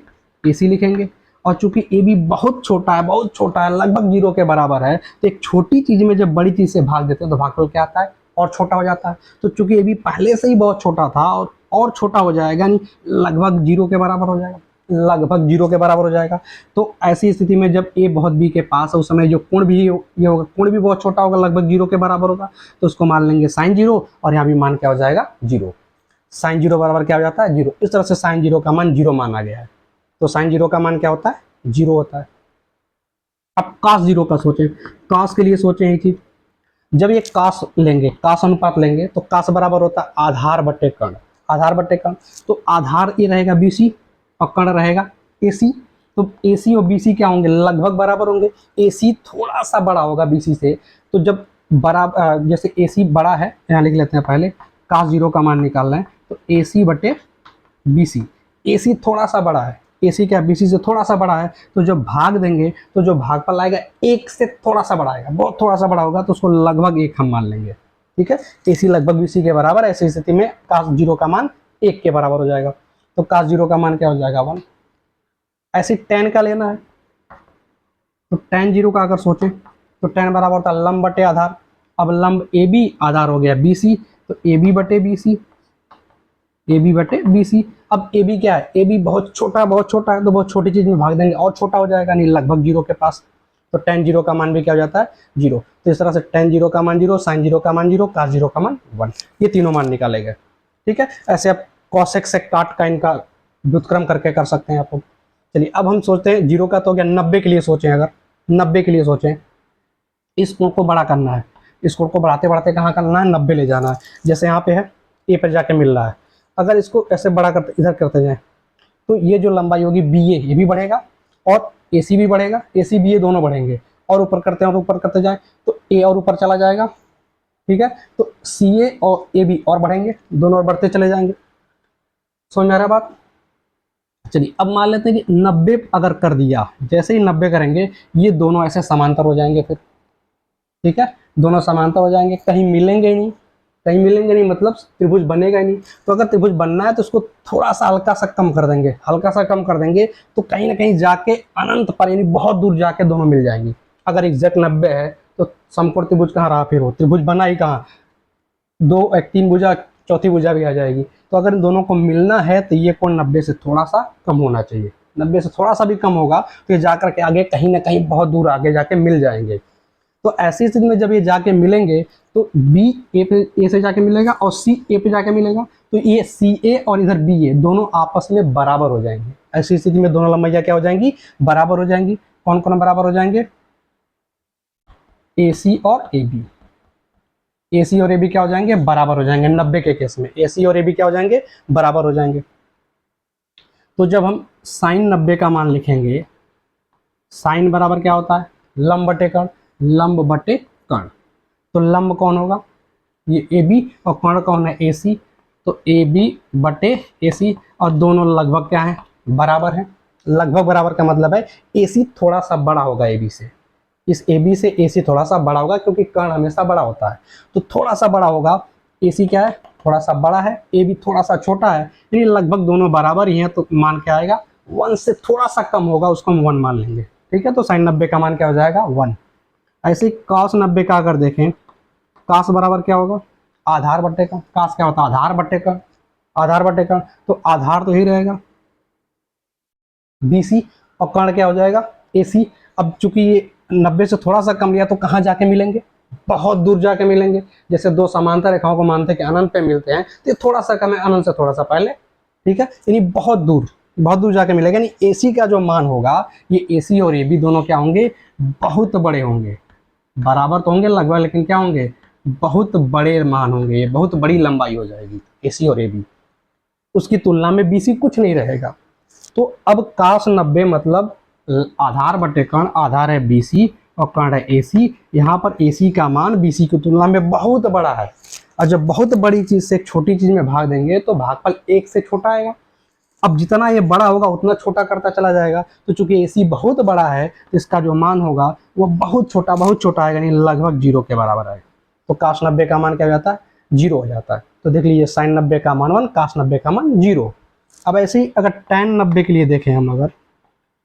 AC लिखेंगे। और चूंकि AB बहुत छोटा है, बहुत छोटा है, लगभग 0 के बराबर है, तो एक छोटी चीज में जब बड़ी चीज से भाग देते हैं तो भागफल क्या आता है, और छोटा हो जाता है। तो चूंकि AB पहले से ही बहुत छोटा था और छोटा हो जाएगा, यानी लगभग 0 के बराबर हो जाएगा, लगभग 0 के बराबर हो जाएगा। तो ऐसी स्थिति में जब A बहुत B के पास है, उस समय जो कोण भी ये होगा, कोण भी बहुत छोटा होगा, लगभग 0 के बराबर होगा, तो उसको मान लेंगे sin 0, और यहाँ भी मान क्या हो जाएगा, 0। sin 0 बराबर क्या हो जाता है, 0। इस तरह से sin 0 का मान 0 माना गया है। तो sin 0 का मान क्या होता है, 0 होता है। अब cos 0 का सोचें, cos के लिए सोचें एक चीज, जब ये cos लेंगे, cos अनुपात लेंगे, तो cos बराबर होता है आधार बटे कर्ण, आधार बटे कर्ण। तो आधार ये रहेगा BC और कर्ण रहेगा AC। तो AC और BC क्या होंगे, लगभग बराबर होंगे। AC थोड़ा सा बड़ा होगा BC से, तो जब बराबर, जैसे AC बड़ा है, यहाँ लिख लेते हैं पहले, cos 0 का मान निकाल रहे हैं, तो AC बटे BC, AC थोड़ा सा बड़ा है, AC क्या BC से थोड़ा सा बड़ा है, तो जब भाग देंगे तो जो भागफल आएगा 1 से थोड़ा सा बड़ा आएगा, बहुत थोड़ा सा बड़ा होगा, तो उसको लगभग 1 हम मान लेंगे, ठीक है। AC लगभग BC के बराबर, ऐसी स्थिति में cos 0 का मान 1 के बराबर हो जाएगा। तो cos 0 का मान क्या हो जाएगा, 1। ऐसे tan का लेना है, तो tan 0 का अगर सोचें, तो tan बराबर होता है लंब बटे आधार। अब लंब AB, आधार हो गया BC, तो AB बटे BC, AB बटे BC। अब AB क्या है, AB बहुत छोटा है, तो बहुत छोटी चीज में भाग देंगे और छोटा हो जाएगा, नहीं लगभग 0 के पास। तो tan 0 का मान भी क्या हो जाता है, 0। तो इस तरह से tan 0 का मान 0, sin 0 का मान 0, cos 0 का मान 1, ये तीनों मान निकाले गए, ठीक है। ऐसे आप cosec sec का इनका व्युत्क्रम करके कर सकते हैं आप लोग। चलिए अब हम सोचते हैं 0 का तो हो गया, 90 के लिए सोचें, अगर 90 के लिए सोचें, इस कोण को बड़ा करना है, इस कोण को बढ़ाते बढ़ाते कहाँ करना है, 90 ले जाना है। जैसे यहाँ पे है, A पर जाके मिल रहा है, अगर इसको ऐसे बड़ा करते इधर करते जाएं, तो ये जो लंबाई होगी BA, ये भी बढ़ेगा, और AC भी बढ़ेगा, AC BA दोनों बढ़ेंगे, और ऊपर करते हैं और ऊपर करते जाए तो A और ऊपर चला जाएगा, ठीक है। तो CA और AB और बढ़ेंगे, दोनों और बढ़ते चले जाएंगे। समझ में आ रहा बात। चलिए अब मान लेते हैं कि 90 अगर कर दिया, जैसे ही 90 करेंगे ये दोनों ऐसे समांतर हो जाएंगे, फिर ठीक है, दोनों समांतर हो जाएंगे, कहीं मिलेंगे ही नहीं, कहीं मिलेंगे नहीं, मतलब त्रिभुज बनेगा ही नहीं। तो अगर त्रिभुज बनना है तो उसको थोड़ा सा हल्का सा कम कर देंगे, हल्का सा कम कर देंगे, तो कहीं ना कहीं जाके अनंत पर, यानी बहुत दूर जाके दोनों मिल जाएंगे। अगर एग्जैक्ट 90 है तो समकोण त्रिभुज कहाँ रहा, फिर वो त्रिभुज बना ही कहाँ, दो एक तीन भुजा, चौथी भुजा भी आ जाएगी। तो अगर इन दोनों को मिलना है तो ये कोण 90 से थोड़ा सा कम होना चाहिए, 90 से थोड़ा सा भी कम होगा तो ये जाकर के आगे कहीं ना कहीं बहुत दूर आगे जाके मिल जाएंगे। तो ऐसी स्थिति में जब ये जाके मिलेंगे तो B A से जाके मिलेगा और C A पे जाके मिलेगा, तो ये CA और इधर BA दोनों आपस में बराबर हो जाएंगे। ऐसी स्थिति में दोनों लंबाइयां क्या हो जाएंगी, बराबर हो जाएंगी। कौन कौन बराबर हो जाएंगे, AC और AB, AC और AB क्या हो जाएंगे, बराबर हो जाएंगे। 90 के केस में AC और AB क्या हो जाएंगे, बराबर हो जाएंगे। तो जब हम साइन 90 का मान लिखेंगे, साइन बराबर क्या होता है, लंब बटे कर्ण, लंब बटे कर्ण। तो लंब कौन होगा, ये AB, और कर्ण कौन है, AC। तो AB बटे AC, और दोनों लगभग क्या है, बराबर है। लगभग बराबर का मतलब है AC थोड़ा सा बड़ा होगा AB से, इस AB से AC थोड़ा सा बड़ा होगा, क्योंकि कर्ण हमेशा बड़ा होता है, तो थोड़ा सा बड़ा होगा। AC क्या है, थोड़ा सा बड़ा है, AB थोड़ा सा छोटा है, यानी लगभग दोनों बराबर ही हैं, तो मान क्या आएगा, 1 से थोड़ा सा कम होगा, उसको हम 1 मान लेंगे, ठीक है। तो साइन 90 का मान क्या हो जाएगा, 1। ऐसे ही cos 90 का अगर देखें, cos बराबर क्या होगा, आधार बटे कर्ण। cos क्या होता है, आधार बटे कर्ण, आधार बटे कर्ण। तो आधार तो ही रहेगा BC, और कर्ण क्या हो जाएगा, AC। अब चूंकि ये 90 से थोड़ा सा कम लिया, तो कहाँ जाके मिलेंगे, बहुत दूर जाके मिलेंगे। जैसे दो समांतर रेखाओं को मानते हैं कि अनंत पे मिलते हैं, तो ये थोड़ा सा कम है अनंत से थोड़ा सा पहले, ठीक है, यानी बहुत दूर जाके मिलेगा। यानी AC का जो मान होगा, ये AC और AB दोनों क्या होंगे, बहुत बड़े होंगे, बराबर तो होंगे लगभग, लेकिन क्या होंगे, बहुत बड़े मान होंगे, ये बहुत बड़ी लंबाई हो जाएगी AC और AB। उसकी तुलना में BC कुछ नहीं रहेगा। तो अब cos 90 मतलब आधार बटे कर्ण, आधार है BC और कौन है AC। यहाँ पर AC का मान BC की तुलना में बहुत बड़ा है, और जब बहुत बड़ी चीज़ से एक छोटी चीज़ में भाग देंगे तो भागफल 1 से छोटा आएगा। अब जितना ये बड़ा होगा उतना छोटा करता चला जाएगा, तो चूंकि AC बहुत बड़ा है तो इसका जो मान होगा वो बहुत छोटा आएगा, यानी लगभग 0 के बराबर आएगा। तो cos 90 का मान क्या हो जाता है, 0 हो जाता है। तो देख लीजिए sin 90 का मान 1, cos 90 का मान 0। अब ऐसे ही अगर tan 90 के लिए देखें हम, अगर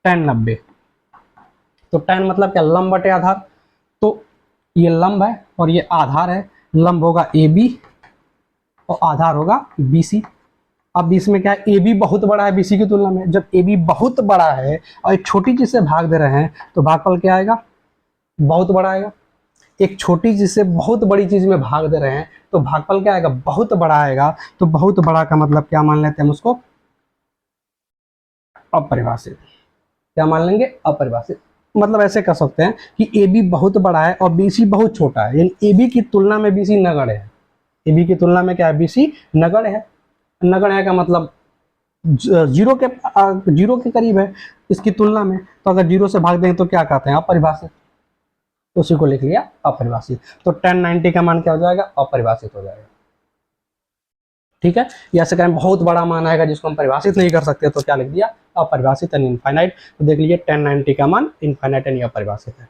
tan 90, तो tan मतलब क्या, लंब बटे आधार। तो ये लंब है और ये आधार है, लंब होगा AB और आधार होगा BC। अब इसमें क्या है, AB बहुत बड़ा है BC की तुलना में। जब AB बहुत बड़ा है और एक छोटी चीज से भाग दे रहे हैं तो भागफल क्या आएगा, बहुत बड़ा आएगा। एक छोटी चीज से बहुत बड़ी चीज में भाग दे रहे हैं तो भागफल क्या आएगा, बहुत बड़ा आएगा। तो बहुत बड़ा का मतलब क्या मान लेते हैं हम उसको, अपरिभाषित। क्या मान लेंगे, अपरिभाषित। मतलब ऐसे कह सकते हैं कि AB बहुत बड़ा है और BC बहुत छोटा है, यानी AB की तुलना में BC नगण्य है। AB की तुलना में क्या है, BC नगण्य है। नगण्य है का मतलब जीरो के करीब है इसकी तुलना में। तो अगर 0 से भाग देंगे तो क्या कहते हैं, अपरिभाषित। तो उसी को लिख लिया अपरिभाषित। तो tan 90 का मान क्या हो जाएगा, अपरिभाषित हो जाएगा। ठीक है, या ऐसे करें बहुत बड़ा मान आएगा जिसको हम परिभाषित नहीं कर सकते तो क्या लिख दिया, अपरिभाषित एंड इनफाइनाइट। तो देख लीजिए tan 90 का मान इनफाइनाइट एंड अपरिभाषित है।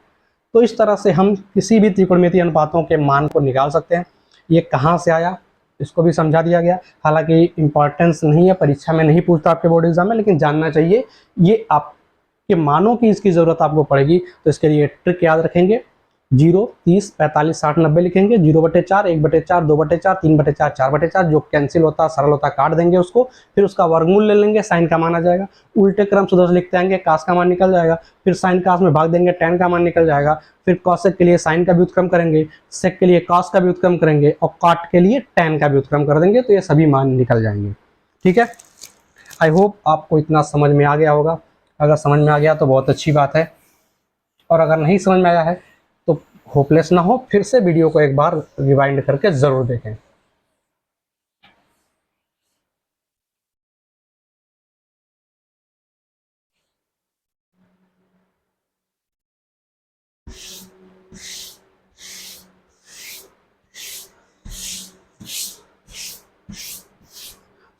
तो इस तरह से हम किसी भी त्रिकोणमितीय अनुपातों के मान को निकाल सकते हैं। ये कहाँ से आया इसको भी समझा दिया गया। हालांकि इंपॉर्टेंस नहीं है, परीक्षा में नहीं पूछता आपके बोर्ड एग्जाम में, लेकिन जानना चाहिए। ये आपके मानों की इसकी ज़रूरत आपको पड़ेगी, तो इसके लिए ट्रिक याद रखेंगे। 0, 30, 45, 60, 90 लिखेंगे। 0/4, 1/4, 2/4, 3/4, 4/4, जो कैंसिल होता है सरल होता है काट देंगे उसको। फिर उसका वर्गमूल ले लेंगे, साइन का मान आ जाएगा। उल्टे क्रम से उधर लिखते आएंगे, कास का मान निकल जाएगा। फिर साइन कास में भाग देंगे, tan का मान निकल जाएगा। फिर कॉसेक के लिए साइन का व्युत्क्रम करेंगे, सेक के लिए कॉस का व्युत्क्रम करेंगे और काट के लिए tan का व्युत्क्रम कर देंगे, तो ये सभी मान निकल जाएंगे। ठीक है, आई होप आपको इतना समझ में आ गया होगा। अगर समझ में आ गया तो बहुत अच्छी बात है, और अगर नहीं समझ में आया है तो होपलेस ना हो, फिर से वीडियो को एक बार रिवाइंड करके ज़रूर देखें।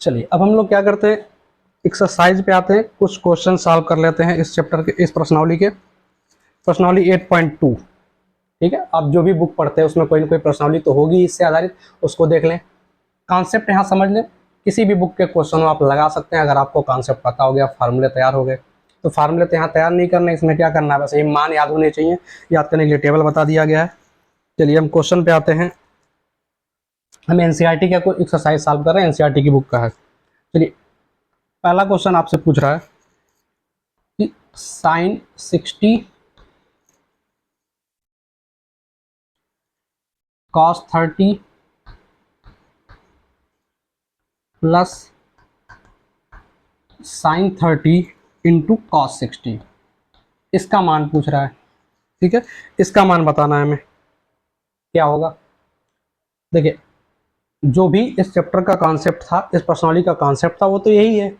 चलिए अब हम लोग क्या करते हैं, एक्सरसाइज पे आते हैं। कुछ क्वेश्चन सॉल्व कर लेते हैं इस चैप्टर के, इस प्रश्नावली के, प्रश्नावली 8.2। ठीक है, आप जो भी बुक पढ़ते हैं उसमें कोई ना कोई प्रश्नावली तो होगी इससे आधारित, उसको देख लें। कॉन्सेप्ट यहाँ समझ लें। किसी भी बुक के क्वेश्चन आप लगा सकते हैं अगर आपको कॉन्सेप्ट पता हो गया, फार्मूले तैयार हो गए। तो फार्मूले तो यहाँ तैयार नहीं करना है, इसमें क्या करना है, बस ये मान याद होने चाहिए। याद करने के लिए टेबल बता दिया गया है। चलिए हम क्वेश्चन पे आते हैं। हम एनसीईआरटी का कोई एक्सरसाइज सॉल्व कर रहे हैं, एनसीईआरटी की बुक का है। चलिए पहला क्वेश्चन आपसे पूछ रहा है कि sin 60 cos 30 plus sin 30 into cos 60, इसका मान पूछ रहा है। ठीक है, इसका मान बताना है हमें क्या होगा। देखिए जो भी इस चैप्टर का कॉन्सेप्ट था, इस प्रश्नावली का कॉन्सेप्ट था, वो तो यही है।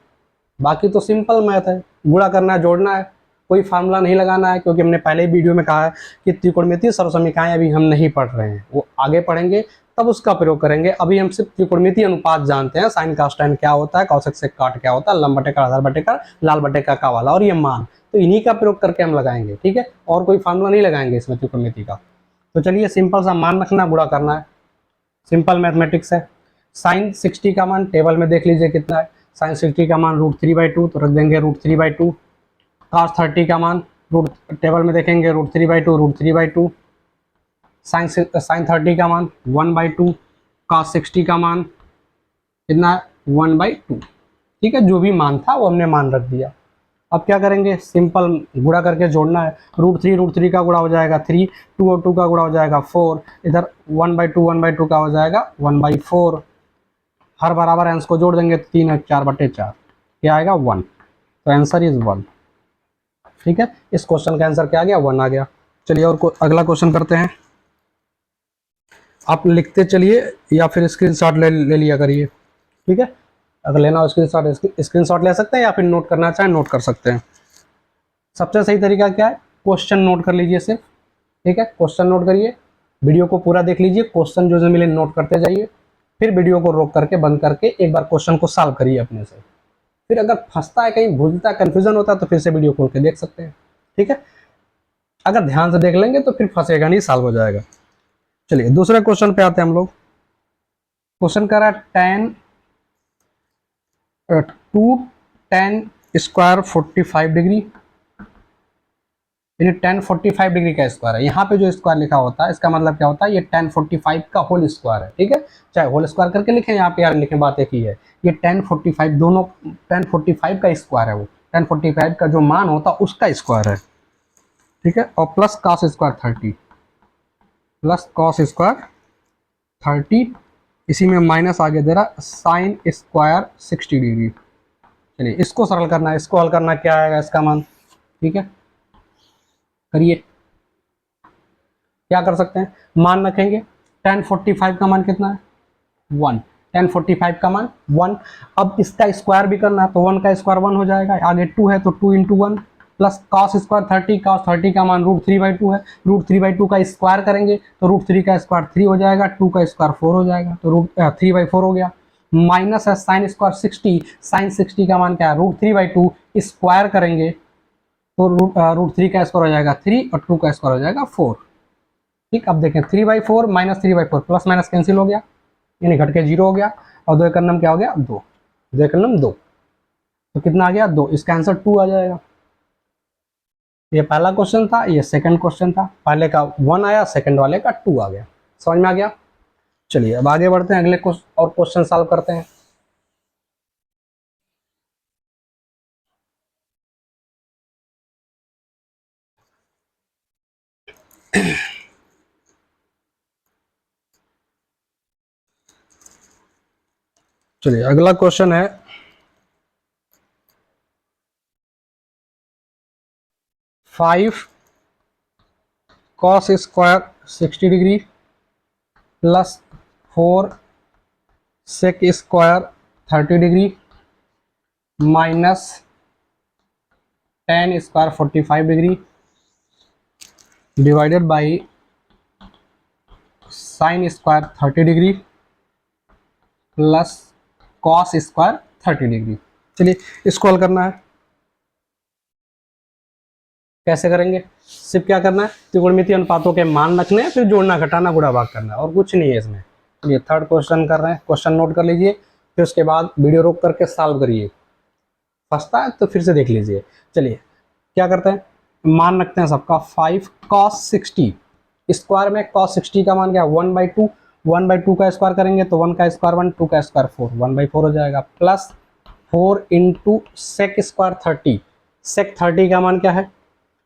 बाकी तो सिंपल मैथ है, गुणा करना है, जोड़ना है, कोई फार्मूला नहीं लगाना है। क्योंकि हमने पहले ही वीडियो में कहा है कि त्रिकोणमितीय सर्वसमीकरण अभी हम नहीं पढ़ रहे हैं, वो आगे पढ़ेंगे तब उसका प्रयोग करेंगे। अभी हम सिर्फ त्रिकोणमितीय अनुपात जानते हैं, साइन कास tan क्या होता है, कॉसेक सेक काट क्या होता है, लंब बटे का, आधार बटे का, लाल बटे का वाला, और ये मान, तो इन्हीं का प्रयोग करके हम लगाएंगे। ठीक है, और कोई फार्मूला नहीं लगाएंगे इसमें त्रिकोणमिति का। तो चलिए सिंपल सा मान रखना, गुणा करना है, सिंपल मैथमेटिक्स है। साइन 60 का मान टेबल में देख लीजिए कितना है। साइन 60 का मान √3/2, तो रख देंगे √3/2। cos 30 का मान रूट टेबल में देखेंगे √3/2, √3/2। साइन 30 का मान 1/2। cos 60 का मान कितना है, 1/2। ठीक है, जो भी मान था वो हमने मान रख दिया। अब क्या करेंगे, सिंपल गुणा करके जोड़ना है। √3 का गुणा हो जाएगा 3, 2 और 2 का गुणा हो जाएगा 4, इधर 1/2 का हो जाएगा 1/4। हर बराबर अंश को जोड़ देंगे, 3 और 4/4, क्या आएगा 1। तो आंसर इज 1। ठीक है, इस क्वेश्चन का आंसर क्या आ गया, 1 आ गया। चलिए और अगला क्वेश्चन करते हैं। आप लिखते चलिए या फिर स्क्रीनशॉट ले लिया करिए। ठीक है, अगर लेना हो स्क्रीनशॉट ले सकते हैं, या फिर नोट करना चाहें नोट कर सकते हैं। सबसे सही तरीका क्या है, क्वेश्चन नोट कर लीजिए सिर्फ, ठीक है, क्वेश्चन नोट करिए, वीडियो को पूरा देख लीजिए, क्वेश्चन जो जो मिले नोट करते जाइए, फिर वीडियो को रोक करके बंद करके एक बार क्वेश्चन को सॉल्व करिए अपने से। फिर अगर फंसता है, कहीं भूलता है, कंफ्यूजन होता है, तो फिर से वीडियो खोल के देख सकते हैं। ठीक है, अगर ध्यान से देख लेंगे तो फिर फंसेगा नहीं, सॉल्व हो जाएगा। चलिए दूसरे क्वेश्चन पे आते हैं हम लोग। क्वेश्चन कर रहा है टेन 2 tan² 45 डिग्री, यानी tan 45 डिग्री का स्क्वायर है। यहाँ पे जो स्क्वायर लिखा होता है इसका मतलब क्या होता है, ये tan 45 का होल स्क्वायर है। ठीक है, चाहे होल स्क्वायर करके लिखें, यहाँ पे यार लिखें, बात एक ही है। ये tan 45 दोनों tan 45 का स्क्वायर है, वो tan 45 का जो मान होता है उसका स्क्वायर है। ठीक है, और plus cos square 30, plus cos square 30, इसी में माइनस आगे दे रहा sin स्क्वायर 60 डिग्री। चलिए इसको सरल करना है, इसको हल करना, क्या आएगा इसका मान। ठीक है, करिए। क्या कर सकते हैं, मान रखेंगे। tan 45 का मान कितना है, 1। tan 45 का मान 1। अब इसका स्क्वायर भी करना है, तो 1 का स्क्वायर 1 हो जाएगा, आगे 2 है तो 2 × 1, प्लस cos स्क्वायर 30, cos 30 का मान √3/2 है, √3/2 का स्क्वायर करेंगे तो √3 का स्क्वायर 3 हो जाएगा, 2 का स्क्वायर 4 हो जाएगा, तो √3/4 हो गया। माइनस है sin स्क्वायर 60, sin 60 का मान क्या है, √3/2, स्क्वायर करेंगे तो √3 का स्क्वायर हो जाएगा 3 और 2 का स्क्वायर हो जाएगा 4। ठीक, अब देखें 3/4 माइनस 3/4, प्लस माइनस कैंसिल हो गया, यानी घट के 0 हो गया, और 2 का नम क्या हो गया, 2, 2 का नम 2, तो कितना आ गया 2, इसका आंसर 2 आ जाएगा। ये पहला क्वेश्चन था, ये सेकंड क्वेश्चन था, पहले का 1 आया, सेकंड वाले का 2 आ गया। समझ में आ गया। चलिए अब आगे बढ़ते हैं, अगले और क्वेश्चन सॉल्व करते हैं। चलिए अगला क्वेश्चन है 5 cos square 60 degree plus 4 sec square 30 degree minus tan square 45 degree divided by sin square 30 degree plus cos square 30 degree. चलिए इसको हल करना है, कैसे करेंगे, सिर्फ क्या करना है, त्रिकोणमितीय अनुपातों के मान रखने हैं, फिर जोड़ना घटाना गुणा भाग करना है, और कुछ नहीं है इसमें। चलिए थर्ड क्वेश्चन कर रहे हैं, क्वेश्चन नोट कर लीजिए, फिर उसके बाद वीडियो रोक करके सॉल्व करिए, फंसता है तो फिर से देख लीजिए। चलिए क्या करते हैं, मान रखते हैं सबका 5 cos 60, स्क्वायर में cos 60 का मान क्या है 1/2, 1/2 का स्क्वायर करेंगे तो 1 का स्क्वायर 1, 2 का स्क्वायर 4, 1/4 हो जाएगा, प्लस 4 × sec स्क्वायर 30, sec 30 का मान क्या है,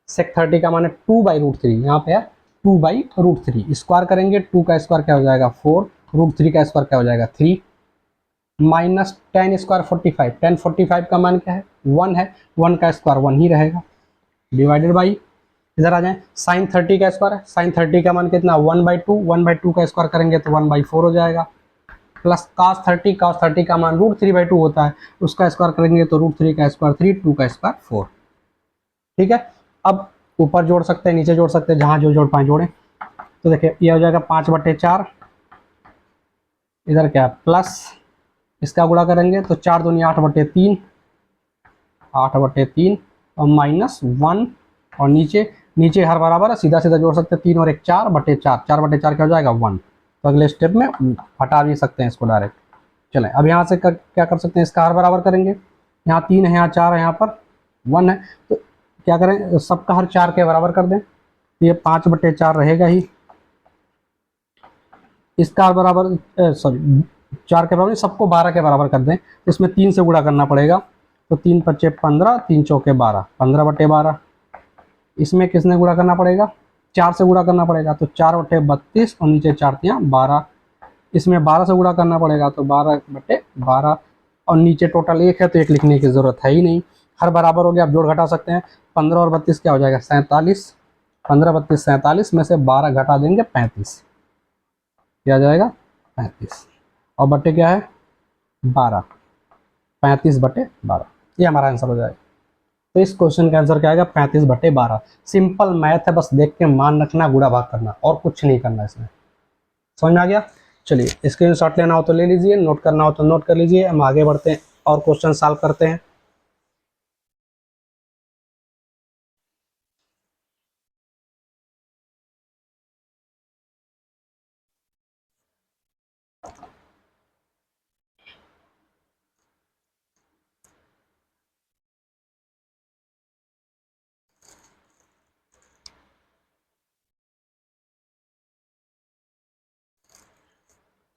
sec 30 का मान है 2/√3, यहाँ पे है 2/√3, स्क्वायर करेंगे 2 का स्क्वायर क्या हो जाएगा 4, √3 का स्क्वायर क्या हो जाएगा 3, माइनस tan स्क्वायर 45, tan 45 का मान क्या है 1 है, 1 का स्क्वायर 1 ही रहेगा, डिवाइडेड बाई, इधर आ जाए sin 30 का स्क्वायर है, sin 30 का मान कितना 1/2, 1/2 का स्क्वायर करेंगे तो 1/4 हो जाएगा, प्लस cos 30, cos 30 का मान √3/2 होता है, उसका स्क्वायर करेंगे तो √3 का स्क्वायर 3, 2 का स्क्वायर 4। ठीक है, अब ऊपर जोड़ सकते हैं, नीचे जोड़ सकते हैं, जहां जो जोड़ पाए जोड़ें। तो देखिए ये हो जाएगा 5/4, इधर क्या प्लस, इसका गुणा करेंगे तो 4 दूनी 8/3, 8/3 और माइनस 1, और नीचे नीचे हर बराबर है, सीधा सीधा जोड़ सकते हैं, 3 और 1 4/4, 4/4 क्या हो जाएगा 1, तो अगले स्टेप में हटा भी सकते हैं इसको डायरेक्ट। चलें अब यहाँ से क्या कर सकते हैं, इसका हर बराबर करेंगे, यहाँ 3 है, यहाँ 4 है, यहाँ पर 1 है, तो क्या करें, सबका हर 4 के बराबर कर दें, तो ये 5/4 रहेगा ही, इसका हर बराबर सॉरी 4 के बराबर, सबको 12 के बराबर कर दें, तो इसमें 3 से गुणा करना पड़ेगा, तो 3 × 5 = 15, 3 × 4 = 12, 15/12, इसमें किसने गुणा करना पड़ेगा, 4 से गुणा करना पड़ेगा, तो 4/32 और नीचे 4 × 3 = 12, इसमें 12 से गुणा करना पड़ेगा तो 12/12, और नीचे टोटल 1 है तो 1 लिखने की ज़रूरत है ही नहीं, हर बराबर हो गया, आप जोड़ घटा सकते हैं, 15 और 32 क्या हो जाएगा 47, 15 32 47 में से 12 घटा देंगे 35, क्या आ जाएगा 35, और बटे क्या है 12, 35/12, ये हमारा आंसर हो जाएगा। तो इस क्वेश्चन का आंसर क्या आएगा, 35/12। सिंपल मैथ है, बस देख के मान रखना, गुणा भाग करना और कुछ नहीं करना इसमें। समझ में आ गया? चलिए स्क्रीनशॉट लेना हो तो ले लीजिए, नोट करना हो तो नोट कर लीजिए। हम आगे बढ़ते हैं और क्वेश्चन सॉल्व करते हैं।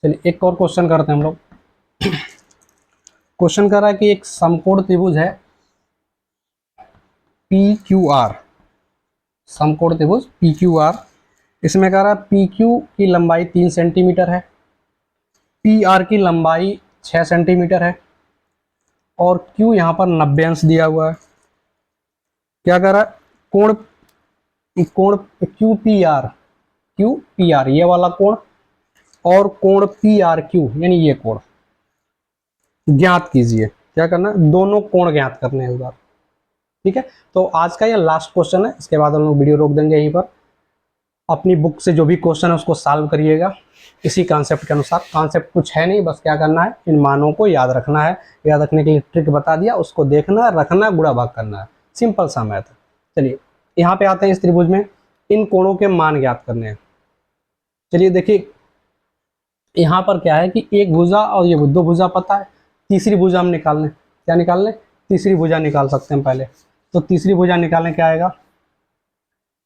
चलिए एक और क्वेश्चन करते हैं हम लोग। क्वेश्चन कर रहा है कि एक समकोण त्रिभुज है पी क्यू आर, समकोण त्रिभुज पी क्यू आर। इसमें कह रहा है पी क्यू की लंबाई 3 सेंटीमीटर है, पी आर की लंबाई 6 सेंटीमीटर है और क्यू यहाँ पर 90 अंश दिया हुआ है। क्या कह रहा है, कोण कोण क्यू पी आर ये वाला कोण और कोण पी आर क्यू यानी ये कोण ज्ञात कीजिए। क्या करना है, दोनों कोण ज्ञात करने हैं उधर। ठीक है, तो आज का ये लास्ट क्वेश्चन है, इसके बाद हम लोग वीडियो रोक देंगे यहीं पर। अपनी बुक से जो भी क्वेश्चन है उसको सॉल्व करिएगा इसी कॉन्सेप्ट के अनुसार। कॉन्सेप्ट कुछ है नहीं, बस क्या करना है, इन मानों को याद रखना है। याद रखने के लिए ट्रिक बता दिया, उसको देखना रखना, गुणा भाग करना है, सिंपल सा मैथ है। चलिए यहाँ पे आते हैं, इस त्रिभुज में इन कोणों के मान ज्ञात करने हैं। चलिए देखिए यहाँ पर क्या है कि एक भुजा और ये दो भुजा पता है, तीसरी भुजा हम निकाल लें। क्या निकाल लें, तीसरी भुजा निकाल सकते हैं पहले। तो तीसरी भुजा निकालने क्या आएगा,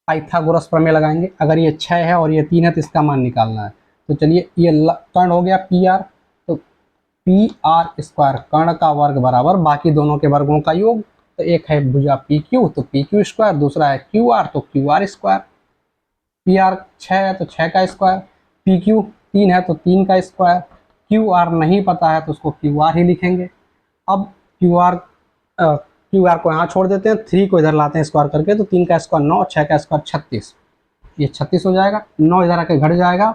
पाइथागोरस प्रमेय लगाएंगे। अगर ये 6 है और ये 3 है तो इसका मान निकालना है। तो चलिए ये कर्ण हो गया पी आर, तो पी आर स्क्वायर कर्ण का वर्ग बराबर बाकी दोनों के वर्गों का योग। तो एक है भुजा पी क्यू तो पी क्यू स्क्वायर, दूसरा है क्यू आर तो Q R square. P R 6 है तो 6 का स्क्वायर, पी क्यू 3 है तो 3 का स्क्वायर, क्यू आर नहीं पता है तो उसको क्यू आर ही लिखेंगे। अब क्यू आर को यहाँ छोड़ देते हैं, 3 को इधर लाते हैं स्क्वायर करके, तो 3 का स्क्वायर 9, 6 का स्क्वायर 36, ये 36 हो जाएगा। 9 इधर आके घट जाएगा,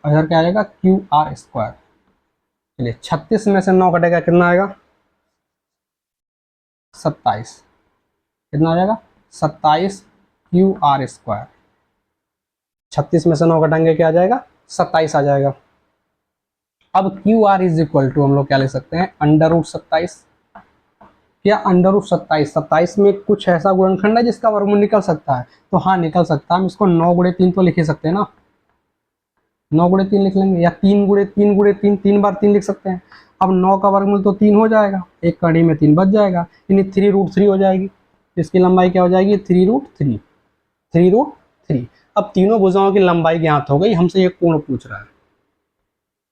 इधर क्या आ जाएगा क्यू आर स्क्वायर। चलिए 36 में से 9 कटेगा, कितना आएगा 27। कितना आ जाएगा 27 क्यू आर स्क्वायर। 36 में से 9 घटाएंगे क्या आ जाएगा 27 आ जाएगा। अब Q R is equal to हम लोग क्या ले सकते हैं, √27। क्या √27, 27 में कुछ ऐसा गुणनखंड है जिसका वर्गमूल निकल सकता है? तो हाँ निकल सकता है। हम इसको 9 × 3 तो लिख ही सकते हैं ना, 9 × 3 लिख लेंगे, या 3 × 3 × 3, 3 बार 3 लिख सकते हैं। अब 9 का वर्गमूल तो 3 हो जाएगा, एक कड़ी में 3 बच जाएगा, यानी 3√3 हो जाएगी। इसकी लंबाई क्या हो जाएगी 3√3, 3√3। अब तीनों भुजाओं की लंबाई ज्ञात हो गई, हमसे ये कोण पूछ रहा है।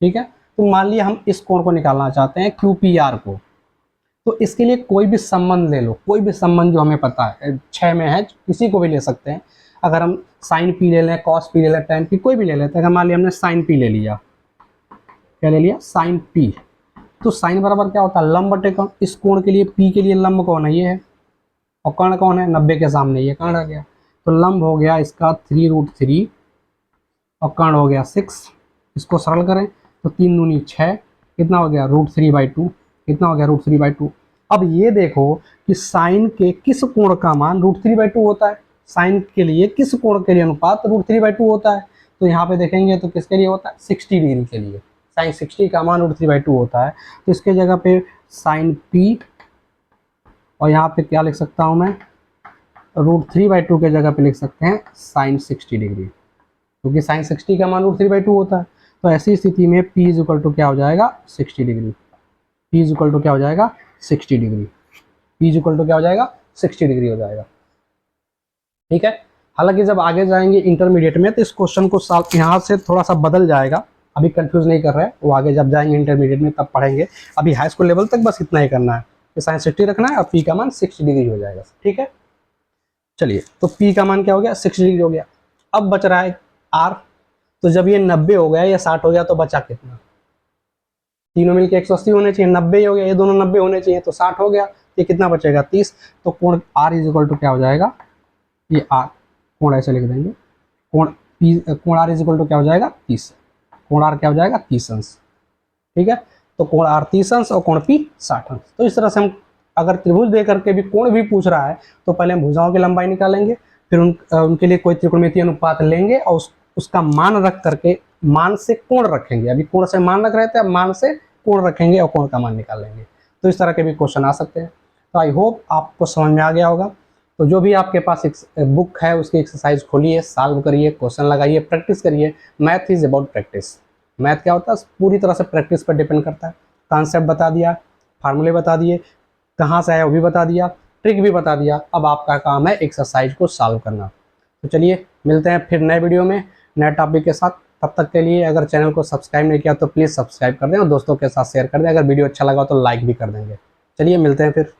ठीक है, तो मान लिया हम इस कोण को निकालना चाहते हैं क्यू पी आर को। तो इसके लिए कोई भी संबंध ले लो, कोई भी संबंध जो हमें पता है 6 में है, किसी को भी ले सकते हैं। अगर हम साइन पी ले लें, कॉस पी ले लें, टेन पी, कोई भी ले लेते हैं। अगर मान लिया हमने साइन पी ले लिया, क्या ले लिया साइन पी, तो साइन बराबर क्या होता है लंब बटे कोण। इस कोण के लिए पी के लिए लंब कौन है, ये है, और कर्ण कौन है 90 के सामने, ये कर्ण आ गया। तो लंब हो गया इसका 3√3 और कर्ण हो गया 6। इसको सरल करें तो 3 दूनी 6, कितना हो गया √3/2, कितना हो गया √3/2। अब ये देखो कि साइन के किस कोण का मान √3/2 होता है, साइन के लिए किस कोण के लिए अनुपात √3/2 होता है। तो यहाँ पे देखेंगे तो किसके लिए होता है 60 डिग्री के लिए, साइन 60 का मान √3/2 होता है। तो इसके जगह पे साइन पी, और यहाँ पे क्या लिख सकता हूँ मैं, √3/2 के जगह पे लिख सकते हैं साइन 60 डिग्री, क्योंकि साइन 60 का मान √3/2 होता है। तो ऐसी स्थिति में P इज इक्वल टू क्या हो जाएगा 60 degree, P is equal to क्या हो जाएगा 60 degree, P is equal to क्या हो जाएगा 60 डिग्री हो जाएगा। ठीक है, हालांकि जब आगे जाएंगे इंटरमीडिएट में तो इस क्वेश्चन को यहाँ से थोड़ा सा बदल जाएगा, अभी कंफ्यूज नहीं कर रहे हैं, वो आगे जब जाएंगे इंटरमीडिएट में तब पढ़ेंगे। अभी हाई स्कूल लेवल तक बस इतना ही करना है कि साइन 60 रखना है और P का मान 60 डिग्री हो जाएगा। ठीक है, चलिए तो P का मान क्या हो गया 60 डिग्री हो गया। अब बच रहा है R, तो जब ये 90 हो गया या 60 हो गया तो बचा कितना, तीनों मिलके 180 होने चाहिए, 90 हो गया, ये दोनों 90 होने चाहिए, तो 60 हो गया, ये कितना बचेगा 30। तो कोण R इज इक्वल टू क्या हो जाएगा, ये R कोण ऐसे लिख देंगे, कोण R इज इक्वल टू क्या हो जाएगा 30, कोण R क्या हो जाएगा 30 अंश। ठीक है, तो कोण R 30 अंश और कोण P 60 अंश। तो इस तरह से हम अगर त्रिभुज दे करके भी कोण भी पूछ रहा है तो पहले हम भुजाओं की लंबाई निकालेंगे, फिर उनके लिए कोई त्रिकोणमितीय अनुपात लेंगे और उसका मान रख करके मान से कोण रखेंगे। अभी कोण से मान रख रहे थे, अब मान से कोण रखेंगे और कोण का मान निकालेंगे। तो इस तरह के भी क्वेश्चन आ सकते हैं। तो आई होप आपको समझ में आ गया होगा। तो जो भी आपके पास एक बुक है उसकी एक्सरसाइज खोलिए, सॉल्व करिए, क्वेश्चन लगाइए, प्रैक्टिस करिए। Math is about practice. Math क्या होता है, पूरी तरह से प्रैक्टिस पर डिपेंड करता है। कॉन्सेप्ट बता दिया, फार्मूले बता दिए, कहाँ से आया वो भी बता दिया, ट्रिक भी बता दिया। अब आपका काम है एक्सरसाइज को सॉल्व करना। तो चलिए मिलते हैं फिर नए वीडियो में नए टॉपिक के साथ। तब तक के लिए अगर चैनल को सब्सक्राइब नहीं किया तो प्लीज़ सब्सक्राइब कर दें और दोस्तों के साथ शेयर कर दें। अगर वीडियो अच्छा लगा तो लाइक भी कर देंगे। चलिए मिलते हैं फिर।